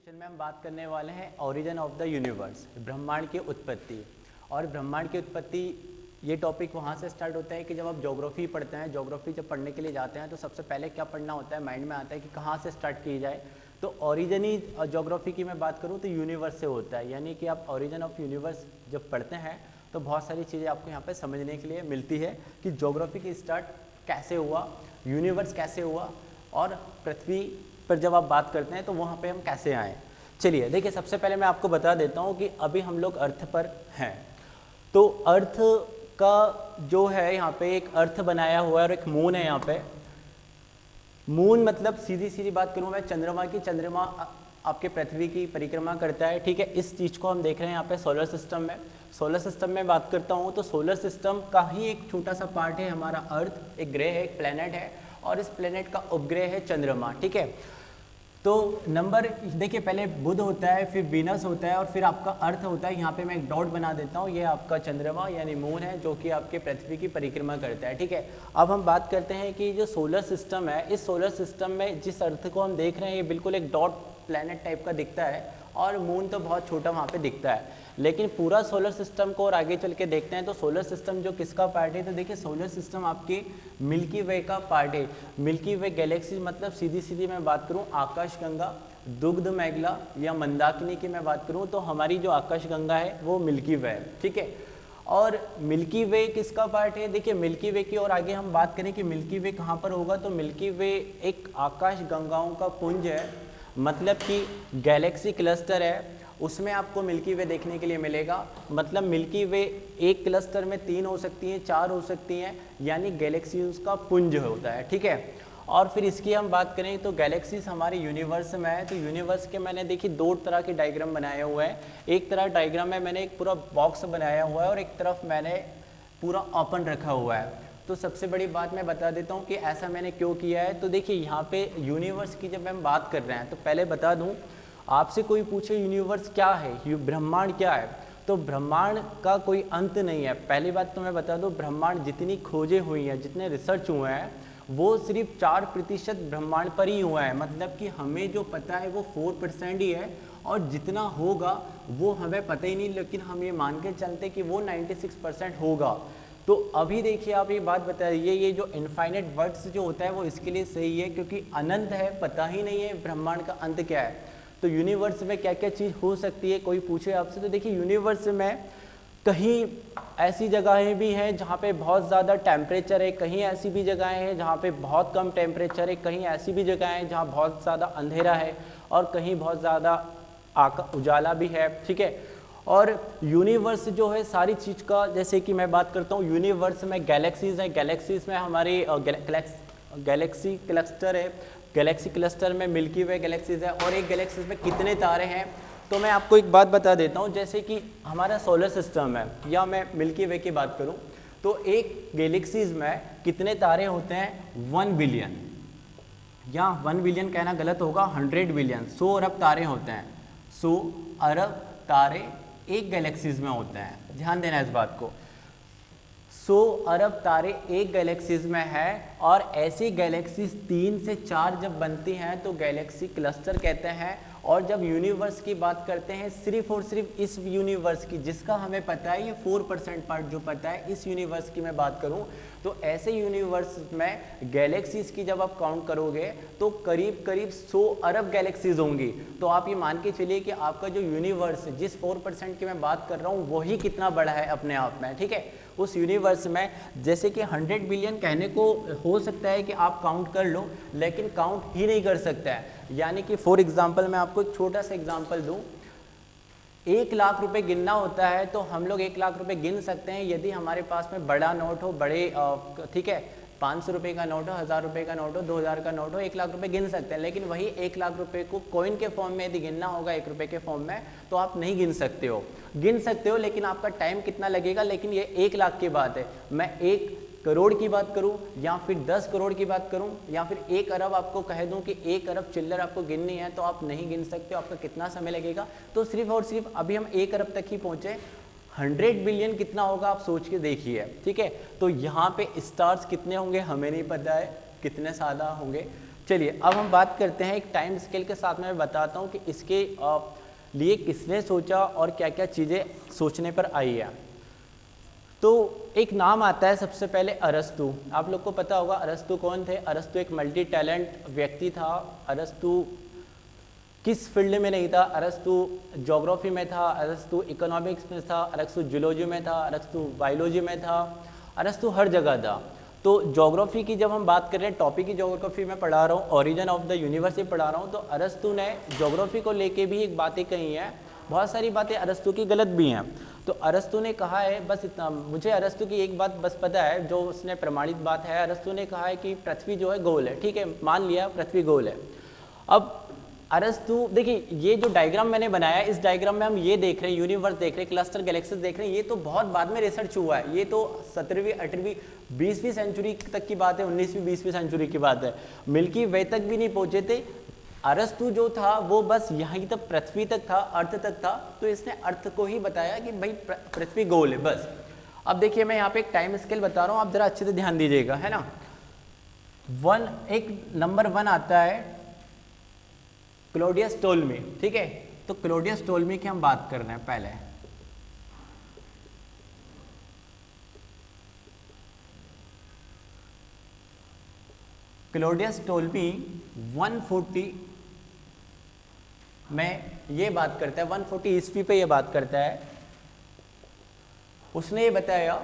Session में हम बात करने वाले हैं ओरिजिन ऑफ द यूनिवर्स, ब्रह्मांड की उत्पत्ति। और ब्रह्मांड की उत्पत्ति ये टॉपिक वहाँ से स्टार्ट होता है कि जब आप ज्योग्राफी पढ़ते हैं, ज्योग्राफी जब पढ़ने के लिए जाते हैं तो सबसे पहले क्या पढ़ना होता है, माइंड में आता है कि कहाँ से स्टार्ट की जाए। तो ओरिजिन ही ज्योग्राफी की मैं बात करूँ तो यूनिवर्स से होता है, यानी कि आप ओरिजिन ऑफ यूनिवर्स जब पढ़ते हैं तो बहुत सारी चीज़ें आपको यहाँ पर समझने के लिए मिलती है कि ज्योग्राफी की स्टार्ट कैसे हुआ, यूनिवर्स कैसे हुआ, और पृथ्वी पर जब आप बात करते हैं तो वहाँ पे हम कैसे आए। चलिए देखिए, सबसे पहले मैं आपको बता देता हूँ कि अभी हम लोग अर्थ पर हैं। तो अर्थ का जो है यहाँ पे एक अर्थ बनाया हुआ है और एक मून है यहाँ पे। मून मतलब सीधी सीधी बात करूँ मैं चंद्रमा की, चंद्रमा आपके पृथ्वी की परिक्रमा करता है, ठीक है। इस चीज़ को हम देख रहे हैं यहाँ पे सोलर सिस्टम में। सोलर सिस्टम में बात करता हूँ तो सोलर सिस्टम का ही एक छोटा सा पार्ट है हमारा अर्थ, एक ग्रह है, एक प्लेनेट है, और इस प्लेनेट का उपग्रह है चंद्रमा, ठीक है। तो नंबर देखिए, पहले बुध होता है, फिर वीनस होता है, और फिर आपका अर्थ होता है। यहाँ पे मैं एक डॉट बना देता हूँ, ये आपका चंद्रमा यानी मून है जो कि आपके पृथ्वी की परिक्रमा करता है, ठीक है। अब हम बात करते हैं कि जो सोलर सिस्टम है, इस सोलर सिस्टम में जिस अर्थ को हम देख रहे हैं ये बिल्कुल एक डॉट प्लैनेट टाइप का दिखता है, और मून तो बहुत छोटा वहाँ पे दिखता है। लेकिन पूरा सोलर सिस्टम को और आगे चल के देखते हैं तो सोलर सिस्टम जो किसका पार्ट है, तो देखिए सोलर सिस्टम आपके मिल्की वे का पार्ट है। मिल्की वे गैलेक्सी मतलब सीधी सीधी मैं बात करूं आकाशगंगा, दुग्ध मेघला या मंदाकिनी की मैं बात करूं तो हमारी जो आकाशगंगा है वो मिल्की वे है, ठीक है। और मिल्की वे किसका पार्ट है, देखिए मिल्की वे की और आगे हम बात करें कि मिल्की वे कहाँ पर होगा, तो मिल्की वे एक आकाश गंगाओं का पुंज है, मतलब कि गैलेक्सी क्लस्टर है, उसमें आपको मिल्की वे देखने के लिए मिलेगा। मतलब मिल्की वे एक क्लस्टर में 3 हो सकती हैं, 4 हो सकती हैं, यानी गैलेक्सीज का पुंज होता है, ठीक है। और फिर इसकी हम बात करें तो गैलेक्सीज हमारे यूनिवर्स में है। तो यूनिवर्स के मैंने देखिए 2 तरह के डायग्राम बनाए हुए हैं। एक तरह डायग्राम में मैंने एक पूरा बॉक्स बनाया हुआ है और एक तरफ मैंने पूरा ओपन रखा हुआ है। तो सबसे बड़ी बात मैं बता देता हूँ कि ऐसा मैंने क्यों किया है। तो देखिए यहाँ पे यूनिवर्स की जब हम बात कर रहे हैं तो पहले बता दूँ, आपसे कोई पूछे यूनिवर्स क्या है, ब्रह्मांड क्या है, तो ब्रह्मांड का कोई अंत नहीं है। पहली बात तो मैं बता दूं, ब्रह्मांड जितनी खोजें हुई हैं, जितने रिसर्च हुए हैं, वो सिर्फ 4% ब्रह्मांड पर ही हुआ है। मतलब कि हमें जो पता है वो 4% ही है, और जितना होगा वो हमें पता ही नहीं, लेकिन हम ये मान के चलते कि वो 96% होगा। तो अभी देखिए आप ये बात बताइए, ये जो इनफाइनाइट वर्ड्स जो होता है वो इसके लिए सही है, क्योंकि अनंत है, पता ही नहीं है ब्रह्मांड का अंत क्या है। तो यूनिवर्स में क्या क्या चीज़ हो सकती है, कोई पूछे आपसे, तो देखिए यूनिवर्स में कहीं ऐसी जगहें भी हैं जहाँ पे बहुत ज़्यादा टेम्परेचर है, कहीं ऐसी भी जगहें हैं जहाँ पे बहुत कम टेम्परेचर है, कहीं ऐसी भी जगहें हैं जहाँ बहुत ज़्यादा अंधेरा है, और कहीं बहुत ज़्यादा उजाला भी है, ठीक है। और यूनिवर्स जो है सारी चीज़ का, जैसे कि मैं बात करता हूँ यूनिवर्स में गैलेक्सीज हैं, गैलेक्सीज में हमारी गैलेक्सी क्लस्टर है, गैलेक्सी क्लस्टर में मिल्की वे गैलेक्सीज है, और एक गैलेक्सीज में कितने तारे हैं। तो मैं आपको एक बात बता देता हूँ, जैसे कि हमारा सोलर सिस्टम है, या मैं मिल्की वे की बात करूँ तो एक गैलेक्सीज में कितने तारे होते हैं, 1 बिलियन, या 1 बिलियन कहना गलत होगा, 100 बिलियन, 100 अरब तारे होते हैं। 100 अरब तारे एक गैलेक्सीज में होते हैं, ध्यान देना इस बात को। 100 अरब तारे एक गैलेक्सीज में है, और ऐसी गैलेक्सीज 3 से 4 जब बनती हैं तो गैलेक्सी क्लस्टर कहते हैं। और जब यूनिवर्स की बात करते हैं, सिर्फ और सिर्फ इस यूनिवर्स की, जिसका हमें पता है ये 4% पार्ट जो पता है, इस यूनिवर्स की मैं बात करूं तो ऐसे यूनिवर्स में गैलेक्सीज की जब आप काउंट करोगे तो करीब करीब 100 अरब गैलेक्सीज होंगी। तो आप ये मान के चलिए कि आपका जो यूनिवर्स जिस 4% की मैं बात कर रहा हूँ वही कितना बड़ा है अपने आप में, ठीक है। उस यूनिवर्स में जैसे कि 100 बिलियन कहने को हो सकता है कि आप काउंट कर लो, लेकिन काउंट ही नहीं कर सकता है। यानी कि फॉर एग्जांपल मैं आपको एक छोटा सा एग्जांपल दूं, 1 लाख रुपए गिनना होता है तो हम लोग 1 लाख रुपए गिन सकते हैं यदि हमारे पास में बड़ा नोट हो, बड़े ठीक है, 500 रुपये का नोट हो, 1000 रुपये का नोट हो, 2000 का नोट हो, 1 लाख रुपए गिन सकते हैं। लेकिन वही 1 लाख रुपए को कॉइन के फॉर्म में यदि गिनना होगा 1 रुपये के फॉर्म में, तो आप नहीं गिन सकते हो। गिन सकते हो लेकिन आपका टाइम कितना लगेगा, लेकिन ये 1 लाख की बात है। मैं 1 करोड़ की बात करूं, या फिर 10 करोड़ की बात करूं, या फिर 1 अरब आपको कह दूं कि 1 अरब चिल्लर आपको गिननी है, तो आप नहीं गिन सकते हो। आपका कितना समय लगेगा, तो सिर्फ और सिर्फ अभी हम 1 अरब तक ही पहुंचे, 100 बिलियन कितना होगा आप सोच के देखिए, ठीक है। तो यहाँ पे स्टार्स कितने होंगे हमें नहीं पता है, कितने सादा होंगे, चलिए अब हम बात करते हैं एक टाइम स्केल के साथ में। मैं बताता हूँ कि इसके लिए किसने सोचा और क्या क्या चीज़ें सोचने पर आई है। तो एक नाम आता है सबसे पहले अरस्तु। आप लोग को पता होगा अरस्तु कौन थे। अरस्तु एक मल्टी टैलेंट व्यक्ति था। अरस्तु किस फील्ड में नहीं था? अरस्तु ज्योग्राफी में था, अरस्तु इकोनॉमिक्स में था, अरस्तु जूलॉजी में था, अरस्तु बायोलॉजी में था, अरस्तु हर जगह था। तो ज्योग्राफी की जब हम बात कर रहे हैं, टॉपिक की ज्योग्राफी में पढ़ा रहा हूँ, ओरिजिन ऑफ द यूनिवर्स पढ़ा रहा हूँ, तो अरस्तु ने ज्योग्राफी को लेके भी एक बातें कही हैं। बहुत सारी बातें अरस्तु की गलत भी हैं। तो अरस्तु ने कहा है, बस इतना मुझे अरस्तु की एक बात बस पता है जो उसने प्रमाणित बात है। अरस्तु ने कहा है कि पृथ्वी जो है गोल है। ठीक है, मान लिया पृथ्वी गोल है। अब अरस्तु देखिए, ये जो डायग्राम मैंने बनाया है, इस डायग्राम में हम ये देख रहे हैं, यूनिवर्स देख रहे हैं, क्लस्टर गैलेक्सीज देख रहे हैं। ये तो बहुत बाद में रिसर्च हुआ है। ये तो 17वीं 18वीं 20वीं सेंचुरी तक की बात है, 19वीं 20वीं सेंचुरी की बात है। मिल्की वे तक भी नहीं पहुंचे थे। अरस्तु जो था वो बस यहीं तक, पृथ्वी तक था, अर्थ तक था। तो इसने अर्थ को ही बताया कि भाई पृथ्वी गोल है, बस। अब देखिए मैं यहाँ पे एक टाइम स्केल बता रहा हूँ, आप जरा अच्छे से ध्यान दीजिएगा, है ना। एक नंबर 1 आता है क्लॉडियस टोल्मी। ठीक है, तो क्लॉडियस टोल्मी की हम बात कर रहे हैं पहले। क्लॉडियस टोल्मी 140 में ये बात करता है, 140 ईस्वी पे ये बात करता है। उसने ये बताया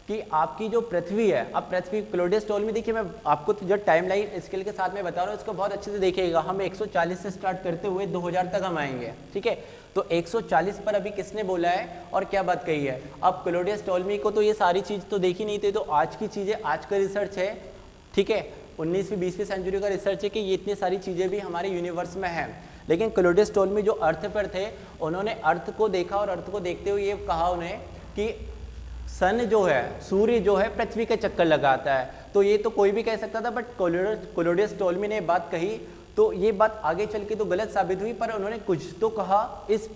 कि आपकी जो पृथ्वी है, अब पृथ्वी, क्लॉडियस टोल्मी, देखिए मैं आपको जो टाइमलाइन स्केल के साथ में बता रहा हूँ इसको बहुत अच्छे से देखिएगा। हम 140 से स्टार्ट करते हुए 2000 तक हम आएंगे। ठीक है, तो 140 पर अभी किसने बोला है और क्या बात कही है। अब क्लॉडियस टोल्मी को तो ये सारी चीज़ तो देखी नहीं थी, तो आज की चीज़ें, आज का रिसर्च है। ठीक है, 19वीं 20वीं सेंचुरी का रिसर्च है कि ये इतनी सारी चीज़ें भी हमारे यूनिवर्स में हैं। लेकिन क्लॉडियस टोल्मी जो अर्थ पर थे, उन्होंने अर्थ को देखा और अर्थ को देखते हुए ये कहा उन्हें कि सन जो है, सूर्य जो है, पृथ्वी के चक्कर लगाता है। तो ये तो कोई भी कह सकता था, बट क्लॉडियस टोल्मी ने बात कही तो ये बात आगे चल के तो गलत साबित हुई, पर उन्होंने कुछ तो कहा इस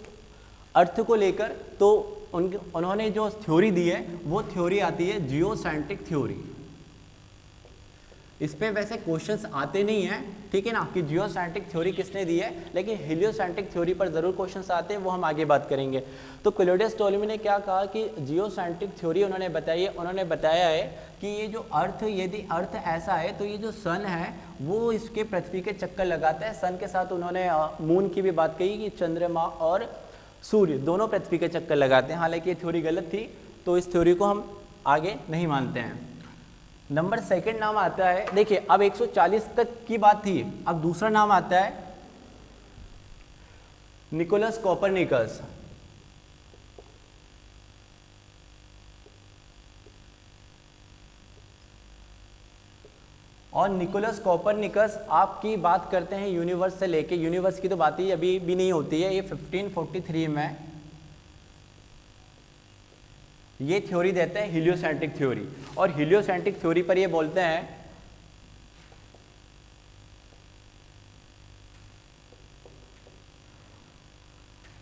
अर्थ को लेकर। तो उन्होंने जो थ्योरी दी है वो थ्योरी आती है जियोसेंट्रिक थ्योरी। इस पे वैसे क्वेश्चंस आते नहीं हैं, ठीक है ना, कि जियोसेंट्रिक थ्योरी किसने दी है, लेकिन हेलियोसेंट्रिक थ्योरी पर जरूर क्वेश्चंस आते हैं, वो हम आगे बात करेंगे। तो क्लॉडियस टोल्मी ने क्या कहा कि जियोसेंट्रिक थ्योरी उन्होंने बताई है। उन्होंने बताया है कि ये जो अर्थ, यदि अर्थ ऐसा है तो ये जो सन है वो इसके पृथ्वी के चक्कर लगाता है। सन के साथ उन्होंने मून की भी बात कही कि चंद्रमा और सूर्य दोनों पृथ्वी के चक्कर लगाते हैं। हालांकि ये थ्योरी गलत थी, तो इस थ्योरी को हम आगे नहीं मानते हैं। नंबर 2 नाम आता है, देखिए अब 140 तक की बात थी, अब दूसरा नाम आता है निकोलस कोपरनिकस। और निकोलस कोपरनिकस आपकी बात करते हैं यूनिवर्स से लेके, यूनिवर्स की तो बात ही अभी भी नहीं होती है। ये 1543 में ये थ्योरी देते हैं हीलियोसेंट्रिक थ्योरी। और हीलियोसेंट्रिक थ्योरी पर ये बोलते हैं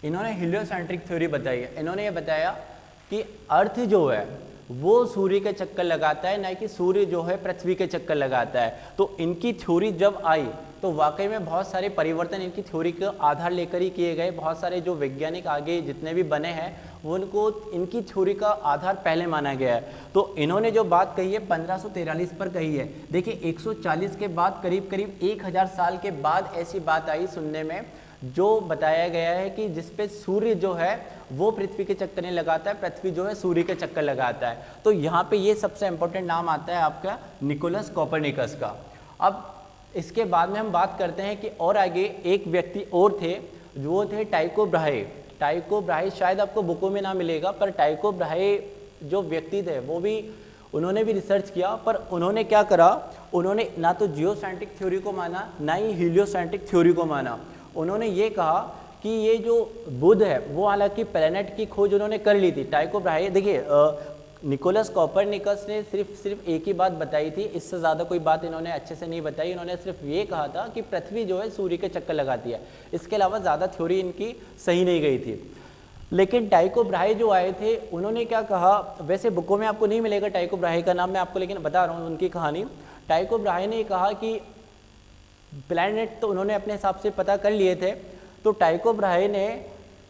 इन्होंने हीलियोसेंट्रिक थ्योरी बताई है। इन्होंने ये बताया कि अर्थ जो है वो सूर्य के चक्कर लगाता है, ना कि सूर्य जो है पृथ्वी के चक्कर लगाता है। तो इनकी थ्योरी जब आई तो वाकई में बहुत सारे परिवर्तन इनकी थ्योरी के आधार लेकर ही किए गए। बहुत सारे जो वैज्ञानिक आगे जितने भी बने हैं वो उनको इनकी थ्योरी का आधार पहले माना गया है। तो इन्होंने जो बात कही है 1543 पर कही है। देखिए 140 के बाद करीब करीब 1000 साल के बाद ऐसी बात आई सुनने में, जो बताया गया है कि जिसपे सूर्य जो है वो पृथ्वी के चक्कर नहीं लगाता है, पृथ्वी जो है सूर्य के चक्कर लगाता है। तो यहाँ पे ये सबसे इंपॉर्टेंट नाम आता है आपका निकोलस कोपरनिकस का। अब इसके बाद में हम बात करते हैं कि और आगे एक व्यक्ति और थे, वो थे टाइको ब्राहे। टाइको ब्राहे शायद आपको बुकों में ना मिलेगा, पर टाइको ब्राहे जो व्यक्ति थे वो भी, उन्होंने भी रिसर्च किया, पर उन्होंने क्या करा, उन्होंने ना तो जियोसेंट्रिक थ्योरी को माना ना ही हीलियोसेंट्रिक थ्योरी को माना। उन्होंने ये कहा कि ये जो बुध है वो, हालांकि प्लैनेट की खोज उन्होंने कर ली थी। टाइको ब्राहे, देखिए निकोलस कोपरनिकस ने सिर्फ एक ही बात बताई थी, इससे ज़्यादा कोई बात इन्होंने अच्छे से नहीं बताई। इन्होंने सिर्फ ये कहा था कि पृथ्वी जो है सूर्य के चक्कर लगाती है, इसके अलावा ज़्यादा थ्योरी इनकी सही नहीं गई थी। लेकिन टाइको ब्राहे जो आए थे उन्होंने क्या कहा, वैसे बुकों में आपको नहीं मिलेगा टाइको ब्राहे का नाम, मैं आपको लेकिन बता रहा हूँ उनकी कहानी। टाइको ब्राहे ने कहा कि प्लैनेट तो उन्होंने अपने हिसाब से पता कर लिए थे। तो टाइको ब्राहे ने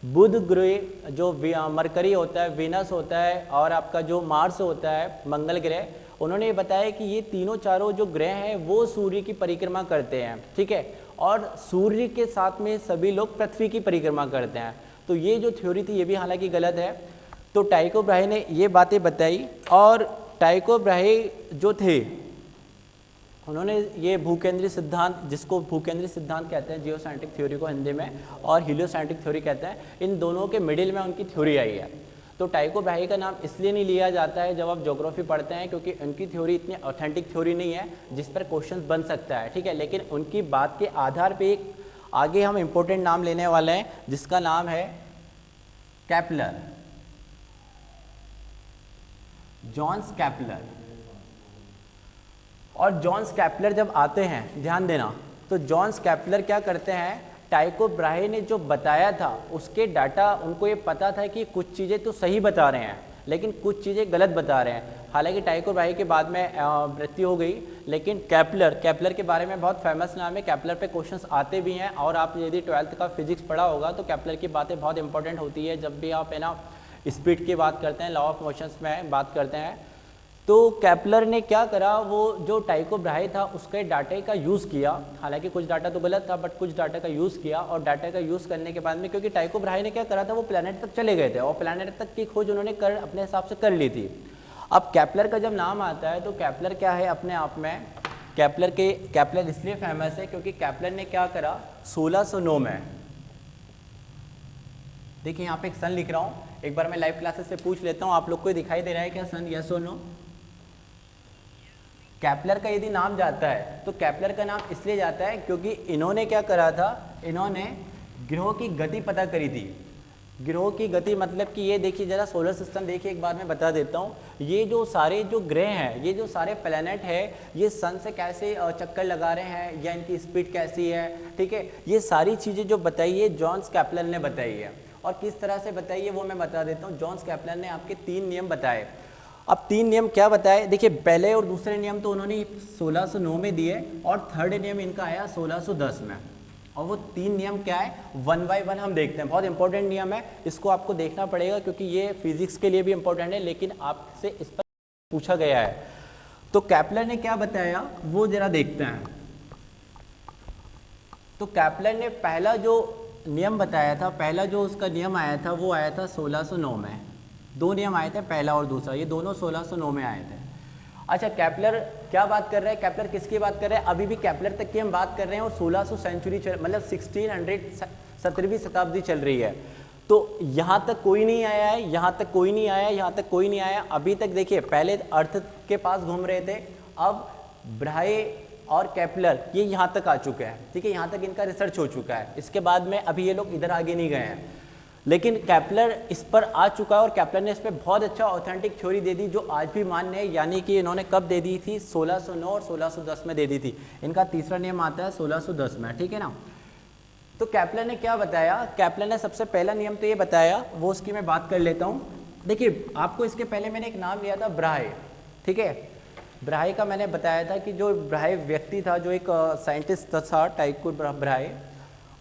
बुध ग्रह, जो मरकरी होता है, वीनस होता है और आपका जो मार्स होता है, मंगल ग्रह, उन्होंने ये बताया कि ये तीनों चारों जो ग्रह हैं वो सूर्य की परिक्रमा करते हैं, ठीक है, और सूर्य के साथ में सभी लोग पृथ्वी की परिक्रमा करते हैं। तो ये जो थ्योरी थी ये भी हालांकि गलत है। तो टाइको ब्राहे ने ये बातें बताई, और टाइको ब्राहे जो थे उन्होंने ये भूकेंद्रीय सिद्धांत, जिसको भूकेंद्रीय सिद्धांत कहते हैं जियोसाइंटिफिक थ्योरी को हिंदी में, और हीलियोसाइंटिफिक थ्योरी कहते हैं, इन दोनों के मिडिल में उनकी थ्योरी आई है। तो टाइको ब्राहे का नाम इसलिए नहीं लिया जाता है जब आप ज्योग्राफी पढ़ते हैं, क्योंकि उनकी थ्योरी इतनी ऑथेंटिक थ्योरी नहीं है जिस पर क्वेश्चन बन सकता है, ठीक है, लेकिन उनकी बात के आधार पर एक आगे हम इम्पोर्टेंट नाम लेने वाले हैं जिसका नाम है केपलर, जॉन्स केपलर। और जॉन्स केपलर जब आते हैं, ध्यान देना, तो जॉन्स केपलर क्या करते हैं, टाइको ब्राहे ने जो बताया था उसके डाटा, उनको ये पता था कि कुछ चीज़ें तो सही बता रहे हैं लेकिन कुछ चीज़ें गलत बता रहे हैं। हालांकि टाइको ब्राहे के बाद में मृत्यु हो गई, लेकिन केपलर के बारे में बहुत फेमस नाम है, केपलर पे क्वेश्चंस आते भी हैं, और आप यदि 12th का फिजिक्स पढ़ा होगा तो केपलर की बातें बहुत इंपॉर्टेंट होती है जब भी आप है ना स्पीड की बात करते हैं, लॉ ऑफ मोशंस में बात करते हैं। तो केपलर ने क्या करा, वो जो टाइको ब्राहे था उसके डाटे का यूज़ किया, हालांकि कुछ डाटा तो गलत था बट कुछ डाटा का यूज़ किया, और डाटा का यूज़ करने के बाद में, क्योंकि टाइको ब्राहे ने क्या करा था, वो प्लैनेट तक चले गए थे और प्लैनेट तक की खोज उन्होंने अपने हिसाब से कर ली थी। अब केपलर का जब नाम आता है तो केपलर क्या है अपने आप में, केपलर इसलिए फेमस है क्योंकि केपलर ने क्या करा 1609 में, देखिए यहाँ पे एक सन लिख रहा हूँ, एक बार मैं लाइव क्लासेस से पूछ लेता हूँ, आप लोग को दिखाई दे रहा है क्या सन, यस और नो? केपलर का यदि नाम जाता है तो केपलर का नाम इसलिए जाता है क्योंकि इन्होंने क्या करा था, इन्होंने ग्रहों की गति पता करी थी। ग्रहों की गति मतलब कि ये देखिए जरा सोलर सिस्टम देखिए, एक बार मैं बता देता हूँ, ये जो सारे जो ग्रह हैं, ये जो सारे प्लैनेट है, ये सन से कैसे चक्कर लगा रहे हैं या इनकी स्पीड कैसी है, ठीक है, ये सारी चीज़ें जो बताई है जॉन्स केपलर ने बताई है। और किस तरह से बताई है वो मैं बता देता हूँ। जॉन्स केपलर ने आपके 3 नियम बताए। अब 3 नियम क्या बताए, देखिए पहले और दूसरे नियम तो उन्होंने 1609 में दिए, और थर्ड नियम इनका आया 1610 में। और वो 3 नियम क्या है, 1 बाय 1 हम देखते हैं। बहुत इंपॉर्टेंट नियम है, इसको आपको देखना पड़ेगा क्योंकि ये फिजिक्स के लिए भी इंपॉर्टेंट है, लेकिन आपसे इस पर पूछा गया है। तो केपलर ने क्या बताया वो जरा देखते हैं। तो केपलर ने पहला जो नियम बताया था, पहला जो उसका नियम आया था वो आया था 1609 में। 2 नियम आए थे, पहला और दूसरा, ये दोनों 1609 में आए थे। अच्छा, केपलर क्या बात कर रहे हैं, केपलर किसकी बात कर रहे हैं, अभी भी केपलर तक की हम बात कर रहे हैं, और 1600 सेंचुरी मतलब 1600 17वीं शताब्दी चल रही है। तो यहाँ तक कोई नहीं आया है, यहाँ तक कोई नहीं आया, यहाँ तक कोई नहीं आया अभी तक। देखिए पहले अर्थ के पास घूम रहे थे, अब ब्राहे और केपलर ये यहाँ तक आ चुके हैं, ठीक है, यहाँ तक इनका रिसर्च हो चुका है। इसके बाद में अभी ये लोग इधर आगे नहीं गए हैं, लेकिन केपलर इस पर आ चुका है, और केपलर ने इस पर बहुत अच्छा ऑथेंटिक थ्योरी दे दी जो आज भी मान्य है। यानी कि इन्होंने कब दे दी थी, 1609 और 1610 में दे दी थी। इनका तीसरा नियम आता है 1610 में, ठीक है ना। तो केपलर ने क्या बताया, केपलर ने सबसे पहला नियम तो ये बताया, वो उसकी मैं बात कर लेता हूँ। देखिए आपको इसके पहले मैंने एक नाम लिया था ब्राहे, ठीक है, ब्राहे का मैंने बताया था कि जो ब्राहे व्यक्ति था, जो एक साइंटिस्ट था टाइको ब्राहे,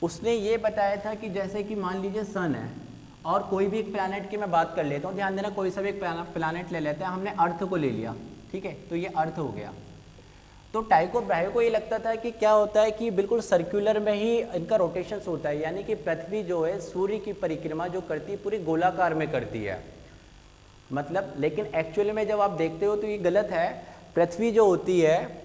उसने ये बताया था कि जैसे कि मान लीजिए सन है और कोई भी एक प्लैनेट की मैं बात कर लेता हूँ, ध्यान देना, कोई सा भी एक प्लैनेट ले लेते हैं, हमने अर्थ को ले लिया, ठीक है, तो ये अर्थ हो गया। तो टाइको ब्राहे को ये लगता था कि क्या होता है कि बिल्कुल सर्कुलर में ही इनका रोटेशन होता है, यानी कि पृथ्वी जो है सूर्य की परिक्रमा जो करती है पूरी गोलाकार में करती है, मतलब, लेकिन एक्चुअली में जब आप देखते हो तो ये गलत है। पृथ्वी जो होती है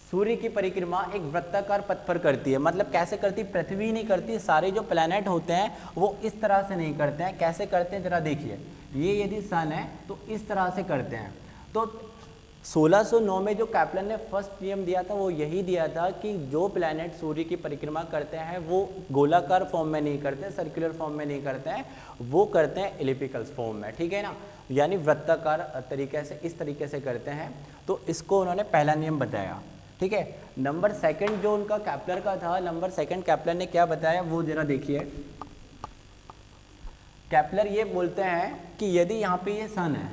सूर्य की परिक्रमा एक वृत्ताकार पथ पर करती है। मतलब कैसे करती, पृथ्वी नहीं करती, सारे जो प्लैनेट होते हैं वो इस तरह से नहीं करते हैं। कैसे करते हैं जरा देखिए, ये यदि सन है तो इस तरह से करते हैं। तो 1609 में जो केपलर ने फर्स्ट नियम दिया था वो यही दिया था कि जो प्लैनेट सूर्य की परिक्रमा करते हैं वो गोलाकार फॉर्म में नहीं करते, सर्कुलर फॉर्म में नहीं करते हैं, वो करते हैं एलिप्टिकल फॉर्म में, ठीक है ना, यानी वृत्ताकार तरीके से, इस तरीके से करते हैं। तो इसको उन्होंने पहला नियम बताया, ठीक है। नंबर 2 जो उनका केपलर का था, नंबर 2 केपलर ने क्या बताया वो जरा देखिए। केपलर ये बोलते हैं कि यदि यहाँ पे ये सन है,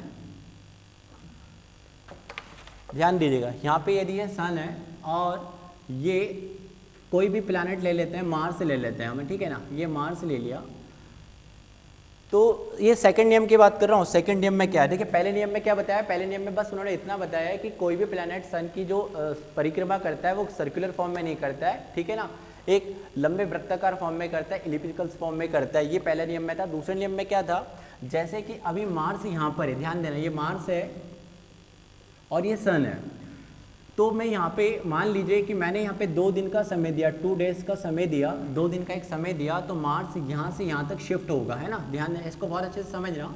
ध्यान दीजिएगा, यहाँ पे यदि ये सन है और ये कोई भी प्लैनेट ले लेते हैं, मार्स ले लेते हैं हमें, ठीक है ना, ये मार्स ले लिया। तो ये सेकंड नियम की बात कर रहा हूँ। सेकंड नियम में क्या है, देखिए पहले नियम में क्या बताया, पहले नियम में बस उन्होंने इतना बताया है कि कोई भी प्लैनेट सन की जो परिक्रमा करता है वो सर्कुलर फॉर्म में नहीं करता है, ठीक है ना, एक लंबे वृत्ताकार फॉर्म में करता है, इलिप्टिकल फॉर्म में करता है। ये पहले नियम में था। दूसरे नियम में क्या था, जैसे कि अभी मार्स यहाँ पर है, ध्यान देना, ये मार्स है और ये सन है। तो मैं यहाँ पे मान लीजिए कि मैंने यहाँ पे 2 दिन का समय दिया, 2 डेज का समय दिया, 2 दिन का एक समय दिया, तो मार्स यहाँ से यहाँ तक शिफ्ट होगा, है ना, ध्यान देना, इसको बहुत अच्छे से समझना।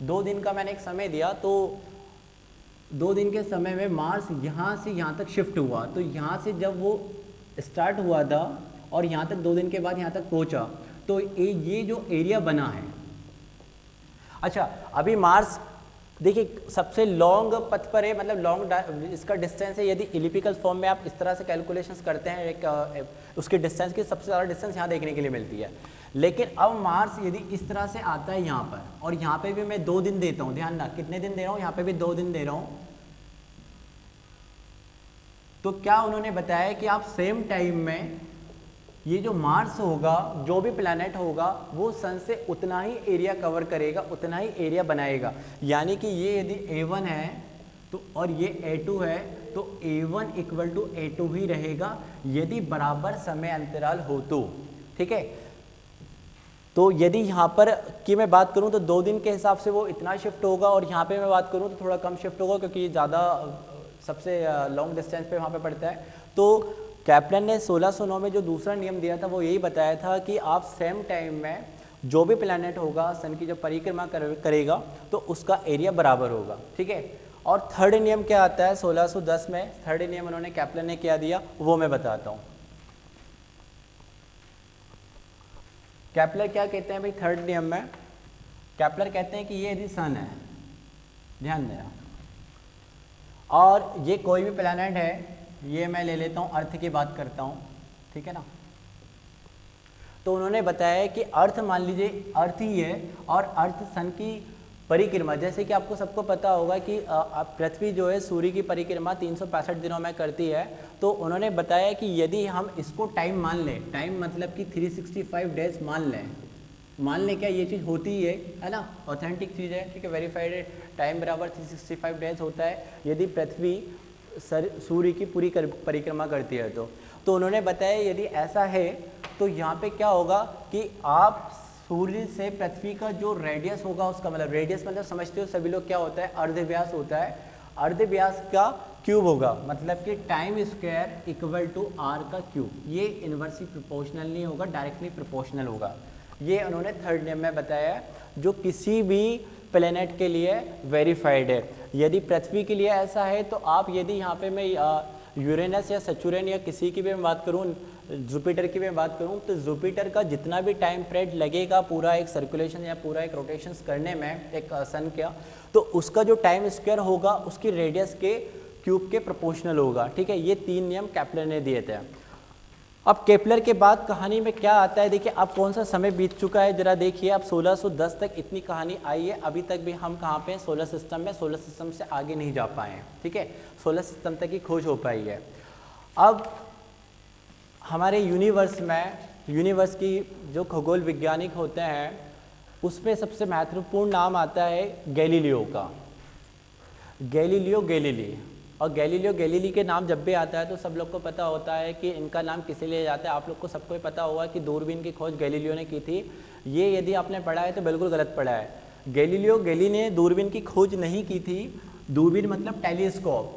2 दिन का मैंने एक समय दिया, तो 2 दिन के समय में मार्स यहाँ से यहाँ तक शिफ्ट हुआ। तो यहाँ से जब वो स्टार्ट हुआ था और यहाँ तक 2 दिन के बाद यहाँ तक पहुँचा, तो ये जो एरिया बना है। अच्छा, अभी मार्स देखिए सबसे लॉन्ग पथ पर है, मतलब लॉन्ग इसका डिस्टेंस है। यदि इलिप्टिकल फॉर्म में आप इस तरह से कैलकुलेशंस करते हैं, एक उसके डिस्टेंस की सबसे ज़्यादा डिस्टेंस यहाँ देखने के लिए मिलती है। लेकिन अब मार्स यदि इस तरह से आता है यहाँ पर, और यहाँ पे भी मैं 2 दिन देता हूँ, ध्यान रखना कितने दिन दे रहा हूँ, यहाँ पे भी 2 दिन दे रहा हूँ। तो क्या उन्होंने बताया कि आप सेम टाइम में ये जो मार्स होगा, जो भी प्लैनेट होगा, वो सन से उतना ही एरिया कवर करेगा, उतना ही एरिया बनाएगा। यानी कि ये यदि A1 है तो और ये A2 है, तो A1 इक्वल टू A2 ही रहेगा यदि बराबर समय अंतराल हो तो, ठीक है। तो यदि यहाँ पर की मैं बात करूँ तो 2 दिन के हिसाब से वो इतना शिफ्ट होगा, और यहाँ पे मैं बात करूँ तो थोड़ा कम शिफ्ट होगा, क्योंकि ये ज़्यादा सबसे लॉन्ग डिस्टेंस पे वहाँ पे पड़ता है। तो कैप्लन ने 1609 में जो दूसरा नियम दिया था वो यही बताया था कि आप सेम टाइम में जो भी प्लैनेट होगा सन की जो परिक्रमा करेगा तो उसका एरिया बराबर होगा, ठीक है। और थर्ड नियम क्या आता है 1610 में, थर्ड नियम उन्होंने कैप्लन ने क्या दिया वो मैं बताता हूँ। कैप्लर क्या कहते हैं भाई, थर्ड नियम में कैप्लर कहते हैं कि ये यदि सन है, ध्यान देना, और ये कोई भी प्लैनेट है, ये मैं ले लेता हूँ, अर्थ की बात करता हूँ, ठीक है ना। तो उन्होंने बताया कि अर्थ, मान लीजिए अर्थ ही है, और अर्थ सन की परिक्रमा, जैसे कि आपको सबको पता होगा कि पृथ्वी जो है सूर्य की परिक्रमा 365 दिनों में करती है। तो उन्होंने बताया कि यदि हम इसको टाइम मान लें, टाइम मतलब कि 365 डेज मान लें क्या ये चीज़ होती ही है ना, ऑथेंटिक चीज़ है, ठीक है, वेरीफाइड है, टाइम बराबर 365 डेज होता है यदि पृथ्वी सूर्य की पूरी परिक्रमा करती है। तो उन्होंने बताया यदि ऐसा है तो यहाँ पे क्या होगा कि आप सूर्य से पृथ्वी का जो रेडियस होगा, उसका मतलब रेडियस मतलब समझते हो सभी लोग क्या होता है, अर्धव्यास होता है, अर्धव्यास का क्यूब होगा, मतलब कि time square equal to R का क्यूब। ये इनवर्सली प्रोपोर्शनल नहीं होगा, डायरेक्टली प्रोपोर्शनल होगा। ये उन्होंने थर्ड नियम में बताया, जो किसी भी प्लेनेट के लिए वेरीफाइड है। यदि पृथ्वी के लिए ऐसा है तो आप यदि यहाँ पे मैं यूरेनस या सैचुरन या किसी की भी मैं बात करूँ, जुपिटर की मैं बात करूँ, तो जुपिटर का जितना भी टाइम पीरियड लगेगा पूरा एक सर्कुलेशन या पूरा एक रोटेशंस करने में एक सन का, तो उसका जो टाइम स्क्वायर होगा उसकी रेडियस के क्यूब के प्रोपोर्शनल होगा, ठीक है। ये 3 नियम कैप्लर ने दिए थे। अब केपलर के बाद कहानी में क्या आता है, देखिए अब कौन सा समय बीत चुका है जरा देखिए। अब 1610 तक इतनी कहानी आई है, अभी तक भी हम कहाँ पे सोलर सिस्टम में, सोलर सिस्टम से आगे नहीं जा पाए हैं, ठीक है, सोलर सिस्टम तक ही खोज हो पाई है। अब हमारे यूनिवर्स में, यूनिवर्स की जो खगोल वैज्ञानिक होते हैं उसमें सबसे महत्वपूर्ण नाम आता है गैलीलियो का, गैलीलियो गैलीली। और गैलीलियो गैलीली के नाम जब भी आता है तो सब लोग को पता होता है कि इनका नाम किस लिए जाता है। आप लोग को सबको पता होगा कि दूरबीन की खोज गैलीलियो ने की थी। ये यदि आपने पढ़ा है तो बिल्कुल गलत पढ़ा है। गैलीलियो गैलीली ने दूरबीन की खोज नहीं की थी। दूरबीन मतलब टेलीस्कोप,